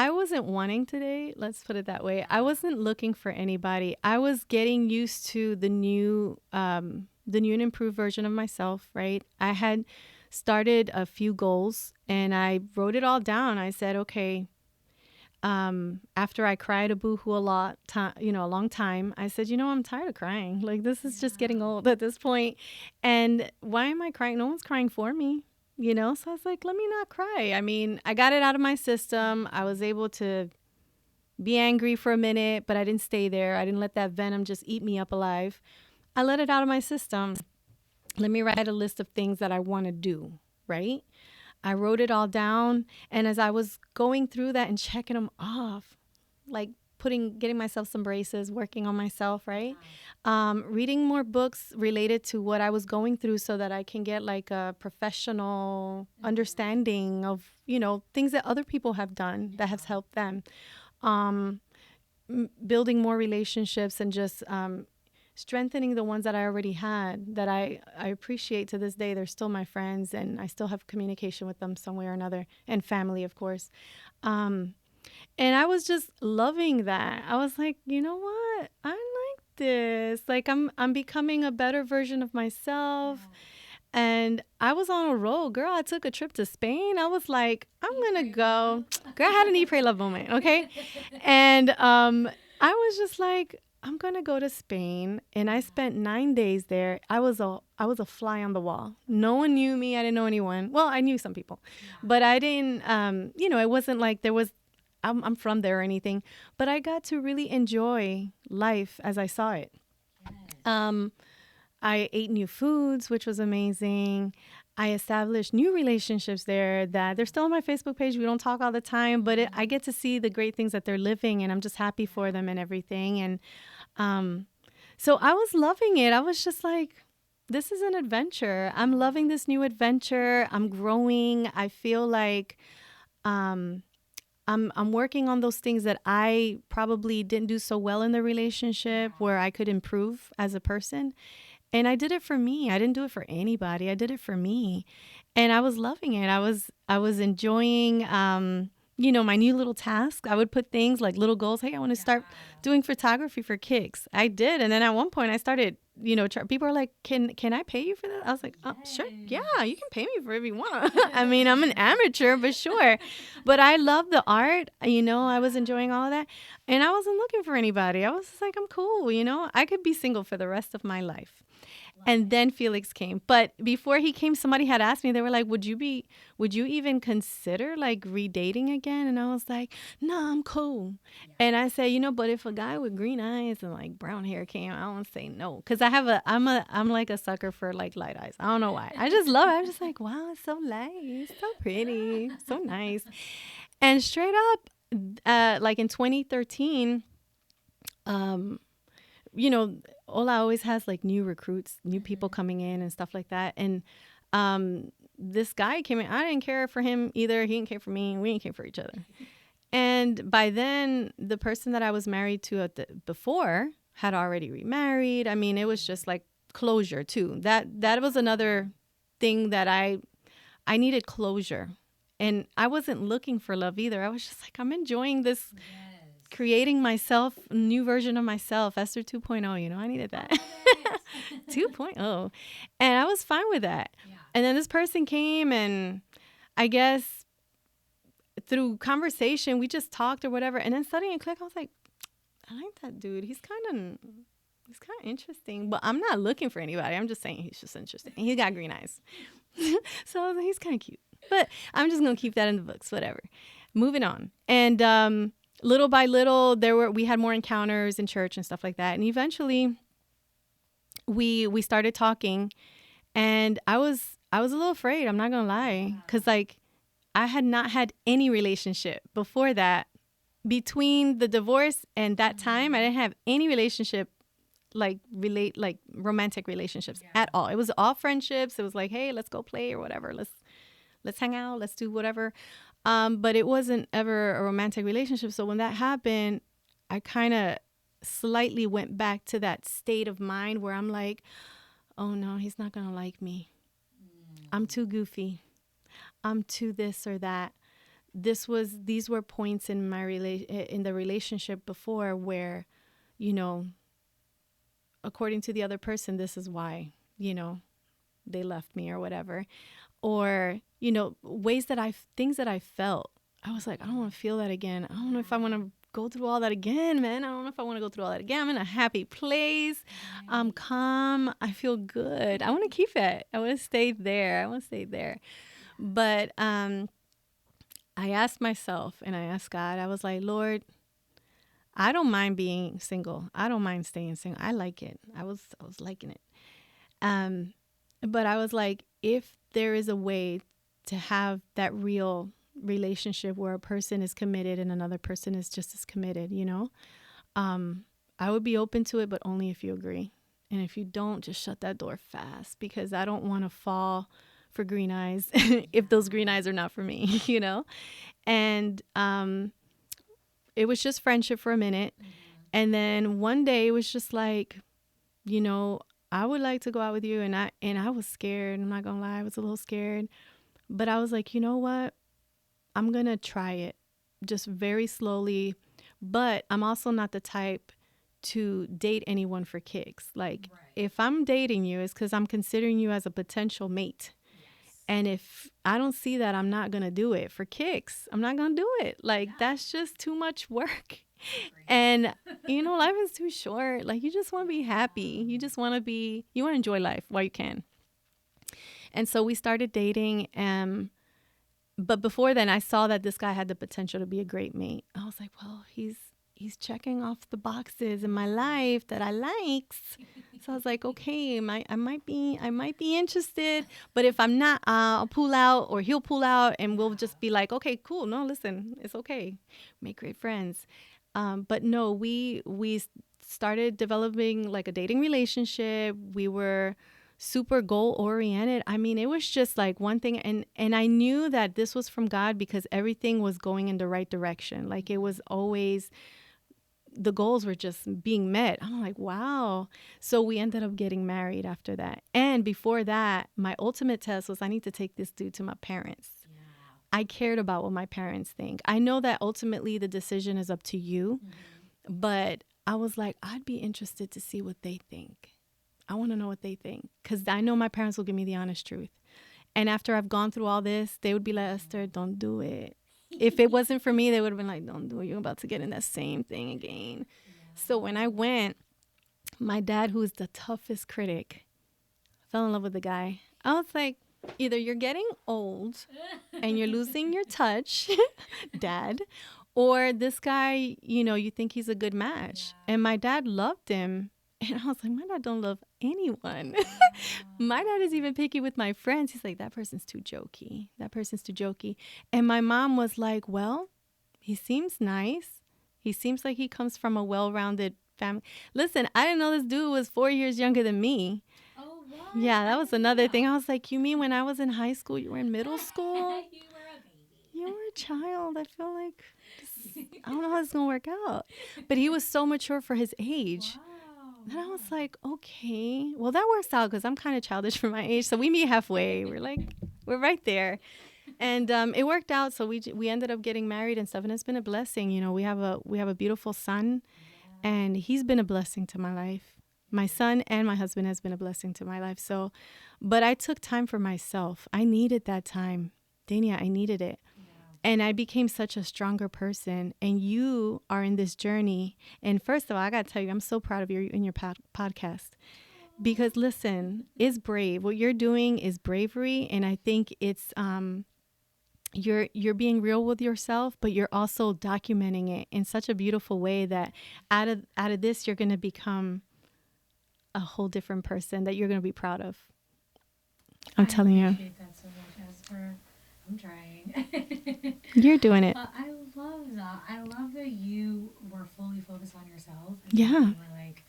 wasn't wanting to date. Let's put it that way. I wasn't looking for anybody. I was getting used to the new and improved version of myself. Right. I had started a few goals and I wrote it all down. I said, okay. After I cried a boohoo a long time, I said, I'm tired of crying. Like this is just getting old at this point. And why am I crying? No one's crying for me. So I was like, let me not cry. I mean, I got it out of my system. I was able to be angry for a minute, but I didn't stay there. I didn't let that venom just eat me up alive. I let it out of my system. Let me write a list of things that I want to do, right? I wrote it all down. And as I was going through that and checking them off, like getting myself some braces, working on myself, right? Reading more books related to what I was going through so that I can get like a professional understanding of, things that other people have done that has helped them. Building more relationships and just strengthening the ones that I already had that I appreciate to this day. They're still my friends, and I still have communication with them some way or another, and family, of course. And I was just loving that. I was like, you know what? I like this. Like I'm becoming a better version of myself. And I was on a roll, girl. I took a trip to Spain. I was like, I'm gonna go. Girl, I had an eat, pray, love moment, okay? And I was just like, I'm gonna go to Spain. And I spent 9 days there. I was a fly on the wall. No one knew me. I didn't know anyone. Well, I knew some people, but I didn't. It wasn't like there was. I'm from there or anything, but I got to really enjoy life as I saw it. I ate new foods, which was amazing. I established new relationships there that they're still on my Facebook page. We don't talk all the time, but I get to see the great things that they're living, and I'm just happy for them and everything. And so I was loving it. I was just like, this is an adventure. I'm loving this new adventure. I'm growing. I feel like I'm working on those things that I probably didn't do so well in the relationship, where I could improve as a person. And I did it for me. I didn't do it for anybody. I did it for me. And I was loving it. I was enjoying, my new little tasks. I would put things like little goals. Hey, I want to start doing photography for kicks. I did. And then at one point I started, people are like, can I pay you for that? I was like, oh, sure. Yeah, you can pay me for it if you want. I mean, I'm an amateur, but sure. But I love the art. I was enjoying all of that. And I wasn't looking for anybody. I was just like, I'm cool. I could be single for the rest of my life. And then Felix came. But before he came, somebody had asked me, they were like, would you even consider like redating again? And I was like, no, I'm cool. Yeah. And I said, but if a guy with green eyes and like brown hair came, I don't say no. Cause I'm like a sucker for like light eyes. I don't know why. I just love it. I'm just like, wow, it's so light, so pretty, so nice. And straight up, like in 2013, Ola always has like new recruits, new people coming in and stuff like that. And this guy came in. I didn't care for him either. He didn't care for me. We didn't care for each other. And by then, the person that I was married to before had already remarried. I mean, it was just like closure too. That was another thing that I needed closure. And I wasn't looking for love either. I was just like, I'm enjoying this. Yes. Creating myself, a new version of myself, Esther 2.0, I needed that. 2.0. And I was fine with that. Yeah. And then this person came, and I guess through conversation, we just talked or whatever. And then suddenly it clicked. I was like, I like that dude. He's kind of interesting, but I'm not looking for anybody. I'm just saying he's just interesting. And he got green eyes. So I was like, he's kind of cute, but I'm just going to keep that in the books, whatever. Moving on. And, little by little, we had more encounters in church and stuff like that. And eventually we started talking, and I was a little afraid. I'm not going to lie. 'Cause like I had not had any relationship before that. Between the divorce and that time, I didn't have any relationship, like romantic relationships at all. It was all friendships. It was like, hey, let's go play or whatever. Let's hang out. Let's do whatever. But it wasn't ever a romantic relationship. So when that happened, I kind of slightly went back to that state of mind where I'm like, oh no, he's not going to like me. I'm too goofy. I'm too this or that. These were points in in the relationship before where, according to the other person, this is why, they left me or whatever. Or, things that I felt. I was like, I don't want to feel that again. I don't know if I want to go through all that again, man. I don't know if I want to go through all that again. I'm in a happy place. I'm calm. I feel good. I want to keep it. I want to stay there. But I asked myself and I asked God, I was like, Lord, I don't mind being single. I don't mind staying single. I like it. I was liking it. But I was like, if there is a way to have that real relationship where a person is committed and another person is just as committed, I would be open to it, but only if you agree. And if you don't, just shut that door fast, because I don't want to fall for green eyes if those green eyes are not for me, And it was just friendship for a minute. Mm-hmm. And then one day it was just like, you know, I would like to go out with you. And I was scared. I'm not going to lie. I was a little scared. But I was like, you know what? I'm going to try it just very slowly. But I'm also not the type to date anyone for kicks. Like, if I'm dating you, it's because I'm considering you as a potential mate. And if I don't see that, I'm not going to do it for kicks. I'm not going to do it. Like, that's just too much work. And, life is too short. Like, you just want to be happy. You just want to enjoy life while you can. And so we started dating. But before then, I saw that this guy had the potential to be a great mate. I was like, well, he's checking off the boxes in my life that I likes. So I was like, okay, I might be interested, but if I'm not, I'll pull out, or he'll pull out, and we'll just be like, okay, cool. No, listen, it's okay. Make great friends. But no, we started developing like a dating relationship. We were super goal oriented. I mean, it was just like one thing, and I knew that this was from God because everything was going in the right direction. Like, it was always, the goals were just being met. I'm like, wow. So we ended up getting married after that. And before that, my ultimate test was, I need to take this dude to my parents. I cared about what my parents think. I know that ultimately the decision is up to you, but I was like, I'd be interested to see what they think. I want to know what they think, because I know my parents will give me the honest truth. And after I've gone through all this, they would be like, Esther, don't do it. If it wasn't for me, they would have been like, don't do it. You're about to get in that same thing again. So when I went, my dad, who is the toughest critic, fell in love with the guy. I was like, either you're getting old and you're losing your touch, Dad, or this guy, you think he's a good match. And my dad loved him. And I was like, my dad don't love anyone. My dad is even picky with my friends. He's like, that person's too jokey. That person's too jokey. And my mom was like, well, he seems nice. He seems like he comes from a well-rounded family. Listen, I didn't know this dude was 4 years younger than me. Oh, what? Yeah, that was another thing. I was like, you mean when I was in high school, you were in middle school? You were a baby. You were a child. I feel like, I don't know how this is going to work out. But he was so mature for his age. Wow. And I was like, okay, well, that works out because I'm kind of childish for my age. So we meet halfway. We're right there. And it worked out. So we ended up getting married and stuff. And it's been a blessing. We have a beautiful son, and he's been a blessing to my life. My son and my husband has been a blessing to my life. So, but I took time for myself. I needed that time. Dania, I needed it. And I became such a stronger person. And you are in this journey. And first of all, I got to tell you, I'm so proud of you in your podcast. Because listen, it's brave. What you're doing is bravery. And I think it's you're being real with yourself, but you're also documenting it in such a beautiful way that out of this, you're going to become a whole different person that you're going to be proud of. I'm telling you. I appreciate that so much, Esther. I'm trying. You're doing it. I love that. I love that you were fully focused on yourself. And Yeah. You were like,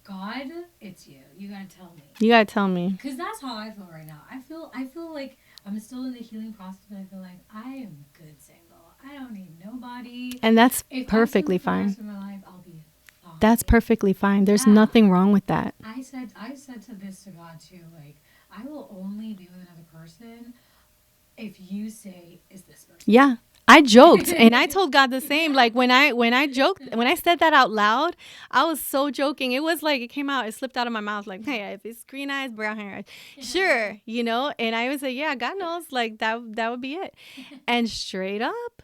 God, it's you. You gotta tell me. You gotta tell me. Because that's how I feel right now. I feel like I'm still in the healing process, but I feel like I am good single. I don't need nobody. And that's if perfectly fine. For the rest of my life, I'll be fine. That's perfectly fine. There's nothing wrong with that. I said to this to God too. Like, I will only be with another person if you say, is this person? Yeah. I joked and I told God the same. Like when I joked, when I said that out loud, I was so joking. It was like, it came out, it slipped out of my mouth. Like, hey, if it's green eyes, brown hair, sure. And I would say, yeah, God knows, like that would be it. And straight up,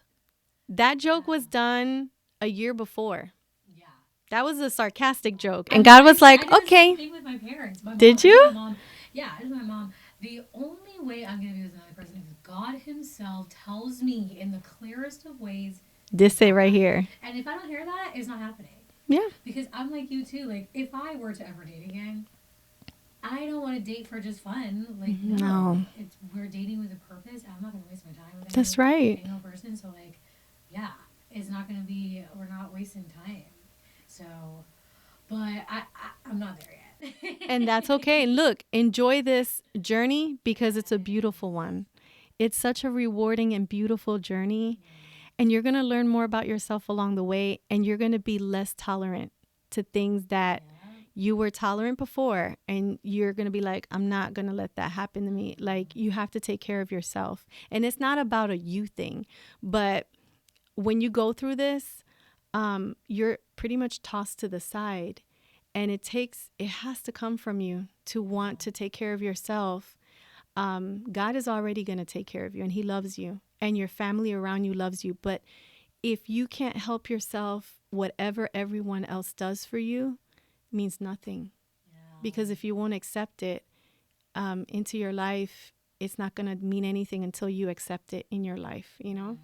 that joke was done a year before. Yeah. That was a sarcastic joke. And God was like, okay. I did the same thing with my parents. Did you? My mom, yeah, I did my mom. The only way I'm going to be with another person is God himself tells me in the clearest of ways. This it right here. And if I don't hear that, it's not happening. Yeah. Because I'm like you too. Like, if I were to ever date again, I don't want to date for just fun. Like, no. We're dating with a purpose. I'm not going to waste my time with That's right. Single person. So, like, yeah, it's not going to be, we're not wasting time. So, but I'm not there yet. And that's okay. Look, enjoy this journey because it's a beautiful one. It's such a rewarding and beautiful journey. And you're going to learn more about yourself along the way. And you're going to be less tolerant to things that You were tolerant before, and you're going to be like, I'm not going to let that happen to me. Like, you have to take care of yourself. And it's not about a you thing, but when you go through this, you're pretty much tossed to the side, and it has to come from you to want to take care of yourself. God is already going to take care of you, and he loves you, and your family around you loves you. But if you can't help yourself, whatever everyone else does for you means nothing. Yeah. Because if you won't accept it into your life, it's not going to mean anything until you accept it in your life, you know?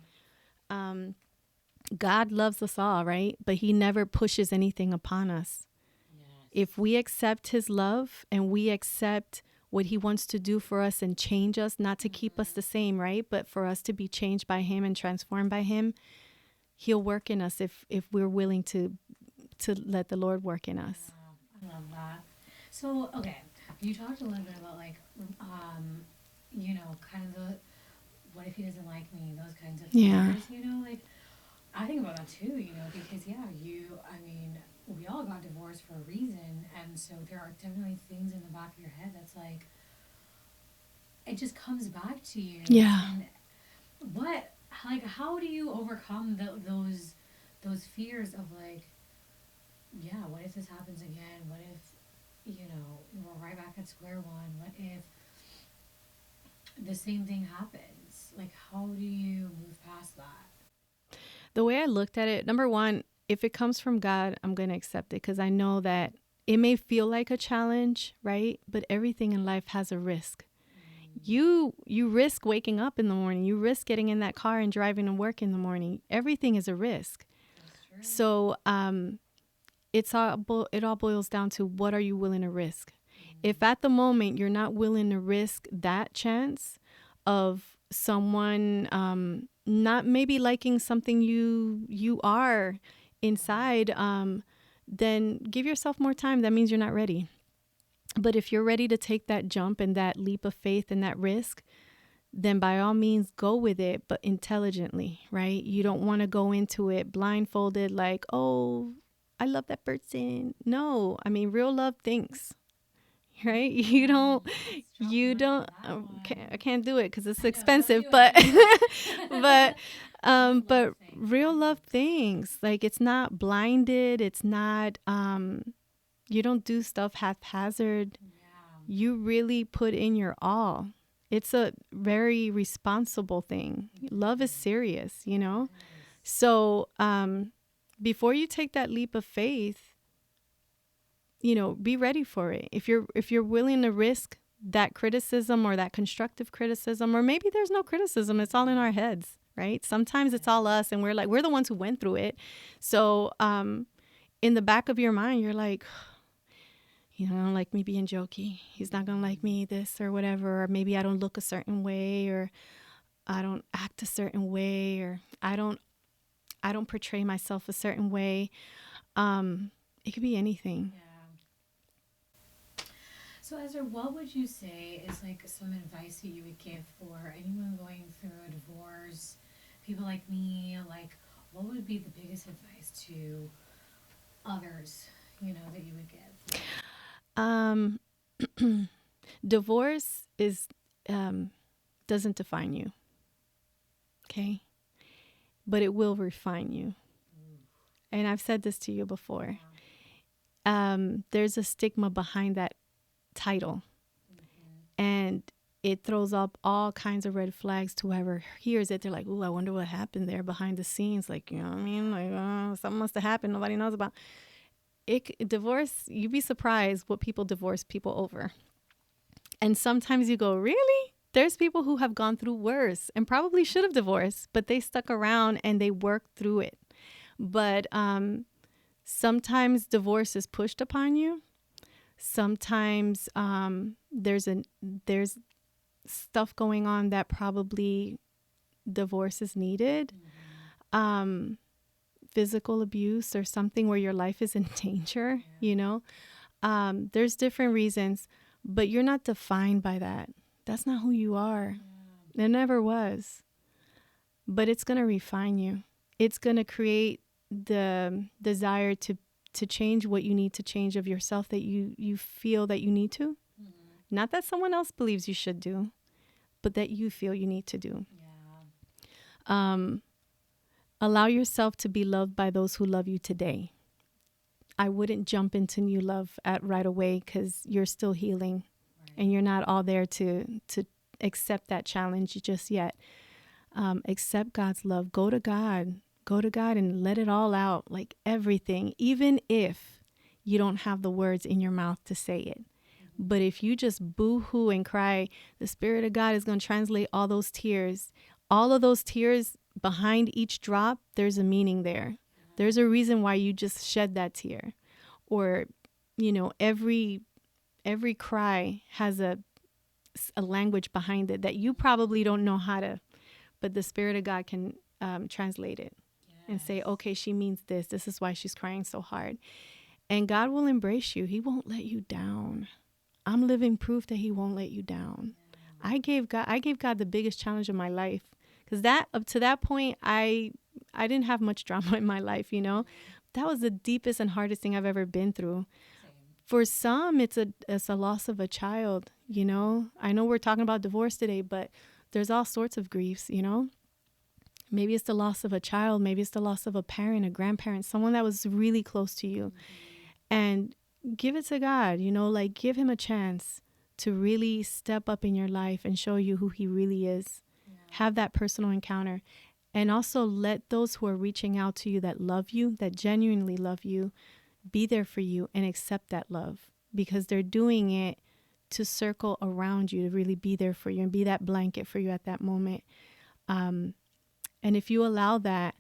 God loves us all, right? But he never pushes anything upon us. Yes. If we accept his love and we accept what he wants to do for us and change us, not to keep us the same, right? But for us to be changed by him and transformed by him, he'll work in us if we're willing to let the Lord work in us. I love that. So, okay, you talked a little bit about like, kind of the, what if he doesn't like me, those kinds of things, like, I think about that too, because we all got divorced for a reason, and so there are definitely things in the back of your head that's like, it just comes back to you. Yeah. And how do you overcome those fears of like, yeah, what if this happens again? What if, we're right back at square one? What if the same thing happens? Like, how do you move past that? The way I looked at it, number one, if it comes from God, I'm going to accept it, because I know that it may feel like a challenge, right? But everything in life has a risk. You risk waking up in the morning. You risk getting in that car and driving to work in the morning. Everything is a risk. So it all boils down to, what are you willing to risk? If at the moment you're not willing to risk that chance of someone not maybe liking something you are inside, then give yourself more time. That means you're not ready. But if you're ready to take that jump and that leap of faith and that risk, then by all means go with it, but intelligently, right? You don't want to go into it blindfolded like, oh, I love that person. No, real love thinks, right? I can't do it because it's expensive, but real love thinks. Like, it's not blinded. It's not, you don't do stuff haphazard. Yeah. You really put in your all. It's a very responsible thing. Love is serious, So, before you take that leap of faith, be ready for it. If you're willing to risk that criticism or that constructive criticism, or maybe there's no criticism, it's all in our heads, right? Sometimes it's all us, and we're the ones who went through it. So, in the back of your mind, you're like, I don't like me being jokey. He's not going to like me this or whatever. Or maybe I don't look a certain way, or I don't act a certain way, or I don't portray myself a certain way. It could be anything. Yeah. So Esther, what would you say is like some advice that you would give for anyone going through a divorce, people like me? Like, what would be the biggest advice to others, that you would give? Divorce is doesn't define you, okay? But it will refine you. And I've said this to you before. There's a stigma behind that title, and it throws up all kinds of red flags to whoever hears it. They're like, "Ooh, I wonder what happened there behind the scenes." Like, you know what I mean? Like, something must have happened nobody knows about. Divorce, you'd be surprised what people divorce people over. And sometimes you go, really? There's people who have gone through worse and probably should have divorced, but they stuck around and they worked through it. But sometimes divorce is pushed upon you. Sometimes there's stuff going on that probably divorce is needed. Physical abuse or something where your life is in danger, there's different reasons, but you're not defined by that. That's not who you are. It never was. But it's going to refine you. It's going to create the desire to to change what you need to change of yourself that you feel that you need to. Not that someone else believes you should do, but that you feel you need to do. Allow yourself to be loved by those who love you today. I wouldn't jump into new love right away, because you're still healing, and you're not all there to accept that challenge just yet. Accept God's love. Go to God and let it all out, like everything, even if you don't have the words in your mouth to say it. But if you just boo-hoo and cry, the Spirit of God is going to translate all those tears. All of those tears, behind each drop, there's a meaning there. There's a reason why you just shed that tear. Or, every cry has a language behind it that you probably don't know how to, but the Spirit of God can translate it and say, okay, she means this. This is why she's crying so hard. And God will embrace you. He won't let you down. I'm living proof that He won't let you down. I gave God the biggest challenge of my life, because up to that point, I didn't have much drama in my life. That was the deepest and hardest thing I've ever been through. For some, it's a loss of a child. I know we're talking about divorce today, but there's all sorts of griefs. Maybe it's the loss of a child. Maybe it's the loss of a parent, a grandparent, someone that was really close to you. And give it to God, give Him a chance to really step up in your life and show you who He really is. Have that personal encounter. And also let those who are reaching out to you, that love you, that genuinely love you, be there for you and accept that love, because they're doing it to circle around you, to really be there for you and be that blanket for you at that moment. And if you allow that,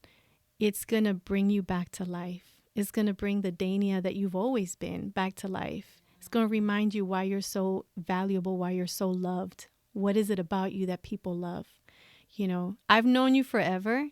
it's going to bring you back to life. It's going to bring the Dania that you've always been back to life. It's going to remind you why you're so valuable, why you're so loved. What is it about you that people love? I've known you forever.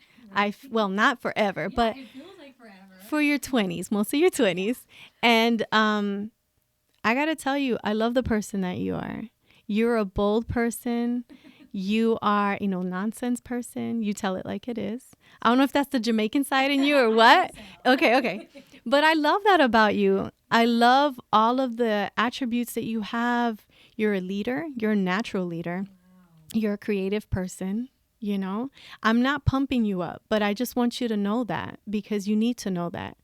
Well, not forever, but it feels like forever. For your 20s, most of your 20s. And I got to tell you, I love the person that you are. You're a bold person. You are, nonsense person. You tell it like it is. I don't know if that's the Jamaican side in you or what. Okay. But I love that about you. I love all of the attributes that you have. You're a leader. You're a natural leader. You're a creative person. I'm not pumping you up, but I just want you to know that, because you need to know that.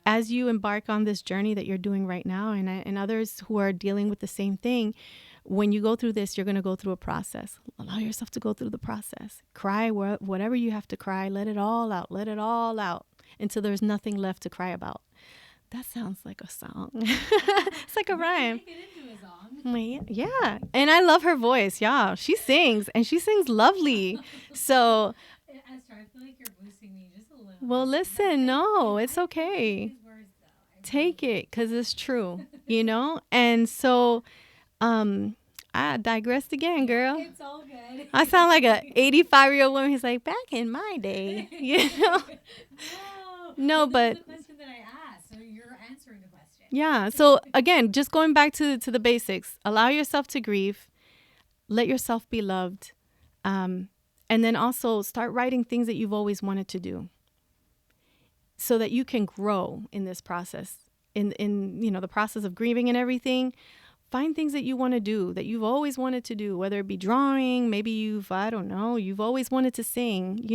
As you embark on this journey that you're doing right now, and others who are dealing with the same thing, when you go through this, you're going to go through a process. Allow yourself to go through the process. Cry whatever you have to cry. Let it all out. Let it all out until there's nothing left to cry about. That sounds like a song. It's like a rhyme. Yeah. And I love her voice. Yeah. She sings, and she sings lovely. So, Esther, I feel like you're boosting me just a little. Well, listen, no, it's okay. Take it, because it's true, And so, I digressed again, girl. It's all good. I sound like a 85-year-old woman who's like, back in my day, No, but This is the question that I asked, so you're answering the question. Yeah. So again, just going back to the basics, allow yourself to grieve, let yourself be loved, and then also start writing things that you've always wanted to do, so that you can grow in this process, in the process of grieving and everything. Find things that you want to do, that you've always wanted to do, whether it be drawing, maybe you've always wanted to sing,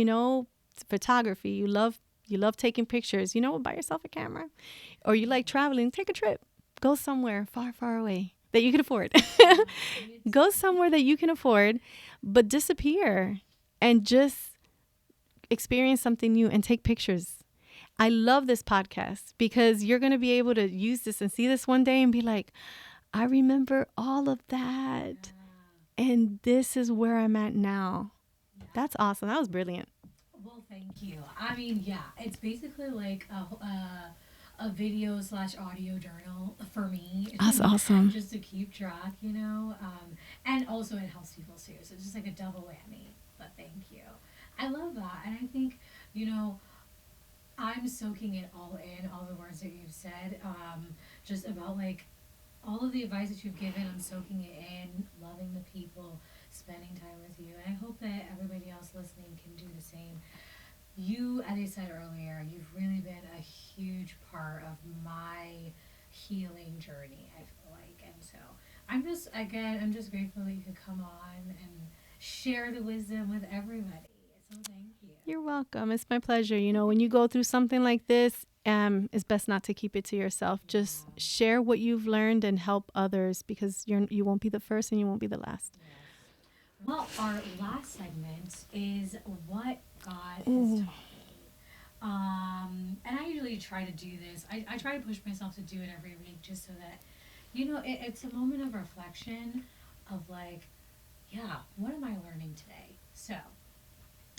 photography, you love taking pictures, buy yourself a camera, or you like traveling, take a trip, go somewhere far, far away that you can afford. Go somewhere that you can afford, but disappear and just experience something new and take pictures. I love this podcast because you're going to be able to use this and see this one day and be like, I remember all of that. And this is where I'm at now. That's awesome. That was brilliant. Well, thank you. I mean, yeah, it's basically like a video / audio journal for me. That's awesome. Just to keep track, and also it helps people too. So it's just like a double whammy. But thank you. I love that. And I think, I'm soaking it all in, all the words that you've said, just about like all of the advice that you've given. I'm soaking it in, loving the people, spending time with you. And I hope that everybody else listening can do the same. you, as I said earlier, you've really been a huge part of my healing journey, I feel like. And so I'm just grateful that you could come on and share the wisdom with everybody. So thank you. You're welcome. It's my pleasure. You know, when you go through something like this, it's best not to keep it to yourself. Just share what you've learned and help others, because you won't be the first and you won't be the last. Yes. Well, our last segment is what God has taught me. And I usually try to do this. I try to push myself to do it every week just so that, it's a moment of reflection of like, yeah, what am I learning today? So,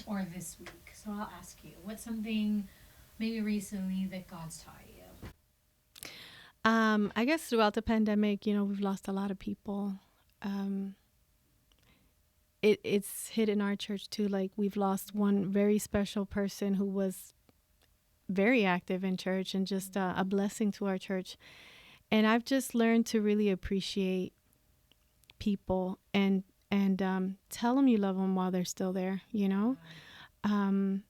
or this week. So I'll ask you, what's something maybe recently that God's taught you? I guess throughout the pandemic, we've lost a lot of people. Um, it's hit in our church too. Like, we've lost one very special person who was very active in church and just a blessing to our church. And I've just learned to really appreciate people and tell them you love them while they're still there. Um,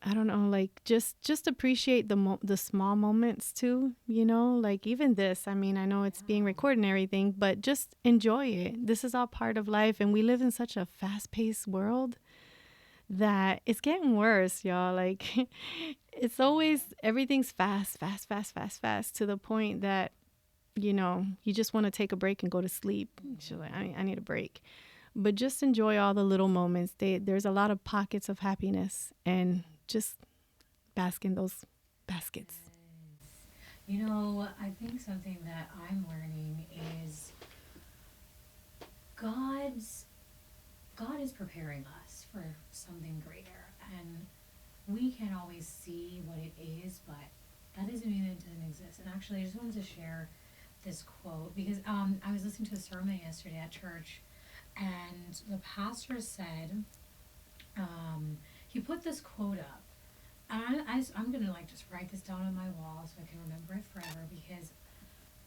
I don't know, like just appreciate the small moments too. Like even this. I mean, I know it's being recorded and everything, but just enjoy it. This is all part of life, and we live in such a fast-paced world that it's getting worse, y'all. Like it's always everything's fast, fast, fast, fast, fast, to the point that you just want to take a break and go to sleep. She's like, I need a break. But just enjoy all the little moments. There's a lot of pockets of happiness, and just bask in those baskets. I think something that I'm learning is God's God is preparing us for something greater, and we can't always see what it is, but that doesn't mean it doesn't exist. And actually, I just wanted to share this quote because I was listening to a sermon yesterday at church, and the pastor said he put this quote up. And I'm gonna like just write this down on my wall so I can remember it forever because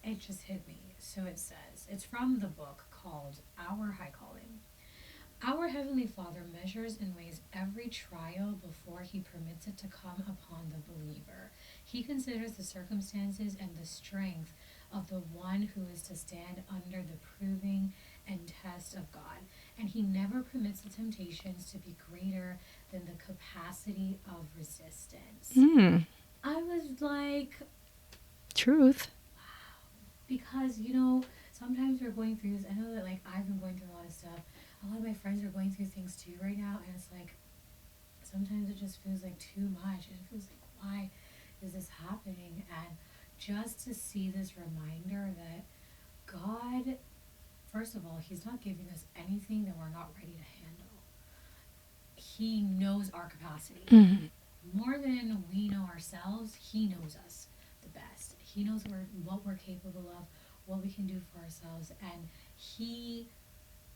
it just hit me. So it says, it's from the book called Our High Calling. Our Heavenly Father measures and weighs every trial before He permits it to come upon the believer. He considers the circumstances and the strength of the one who is to stand under the proving and test of God. And He never permits the temptations to be greater than the capacity of resistance. I was like, Truth. because, sometimes we're going through this. I know that, like, I've been going through a lot of stuff. A lot of my friends are going through things too right now, and it's like sometimes it just feels like too much, and it feels like, why is this happening? And just to see this reminder that God, first of all, He's not giving us anything that we're not ready to handle. He knows our capacity. More than we know ourselves, He knows us the best. He knows what we're capable of, what we can do for ourselves, and He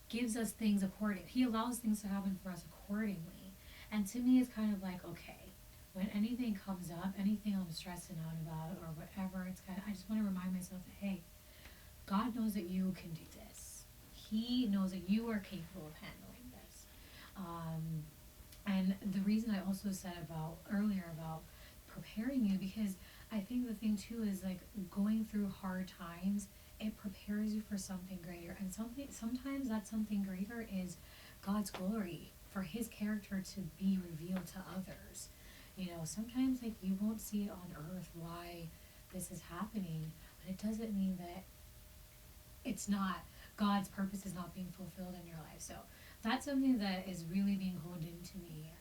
gives us things He allows things to happen for us accordingly. And to me, it's kind of like, okay, when anything comes up, anything I'm stressing out about or whatever, I just want to remind myself that, hey, God knows that you can do this. He knows that you are capable of handling this. And the reason I also said earlier about preparing you, because I think the thing too is like going through hard times, it prepares you for something greater. And sometimes that something greater is God's glory, for His character to be revealed to others. Sometimes like you won't see it on earth why this is happening, but it doesn't mean that it's not God's purpose is not being fulfilled in your life. So that's something that is really being honed into me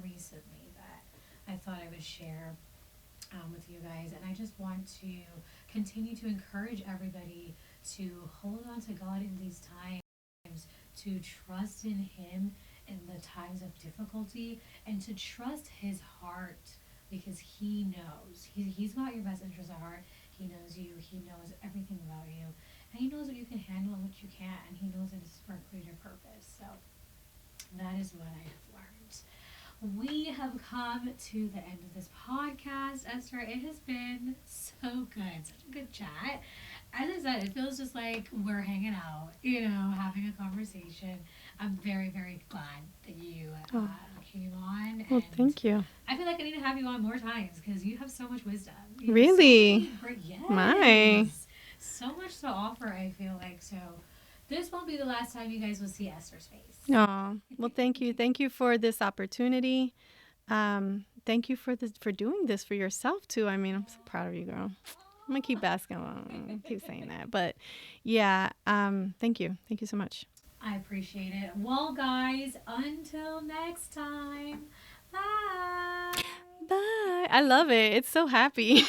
recently that I thought I would share with you guys. And I just want to continue to encourage everybody to hold on to God in these times, to trust in Him in the times of difficulty, and to trust His heart, because He knows. He's got your best interest at heart. He knows you. He knows everything about you. And He knows what you can handle and what you can't. And He knows that it's for a greater purpose. So that is what I have learned. We have come to the end of this podcast. Esther, it has been so good. Such a good chat. As I said, it feels just like we're hanging out, having a conversation. I'm very, very glad that you Oh. came on. Well, And thank you. I feel like I need to have you on more times because you have so much wisdom. You have Really? My. yes. So much to offer, I feel like. So this won't be the last time you guys will see Esther's face. Oh, well, thank you. Thank you for this opportunity. Thank you for doing this for yourself too. I mean, I'm so proud of you, girl. I'm gonna keep asking, keep saying that, but yeah. Thank you. Thank you so much. I appreciate it. Well, guys, until next time. Bye. Bye. I love it. It's so happy.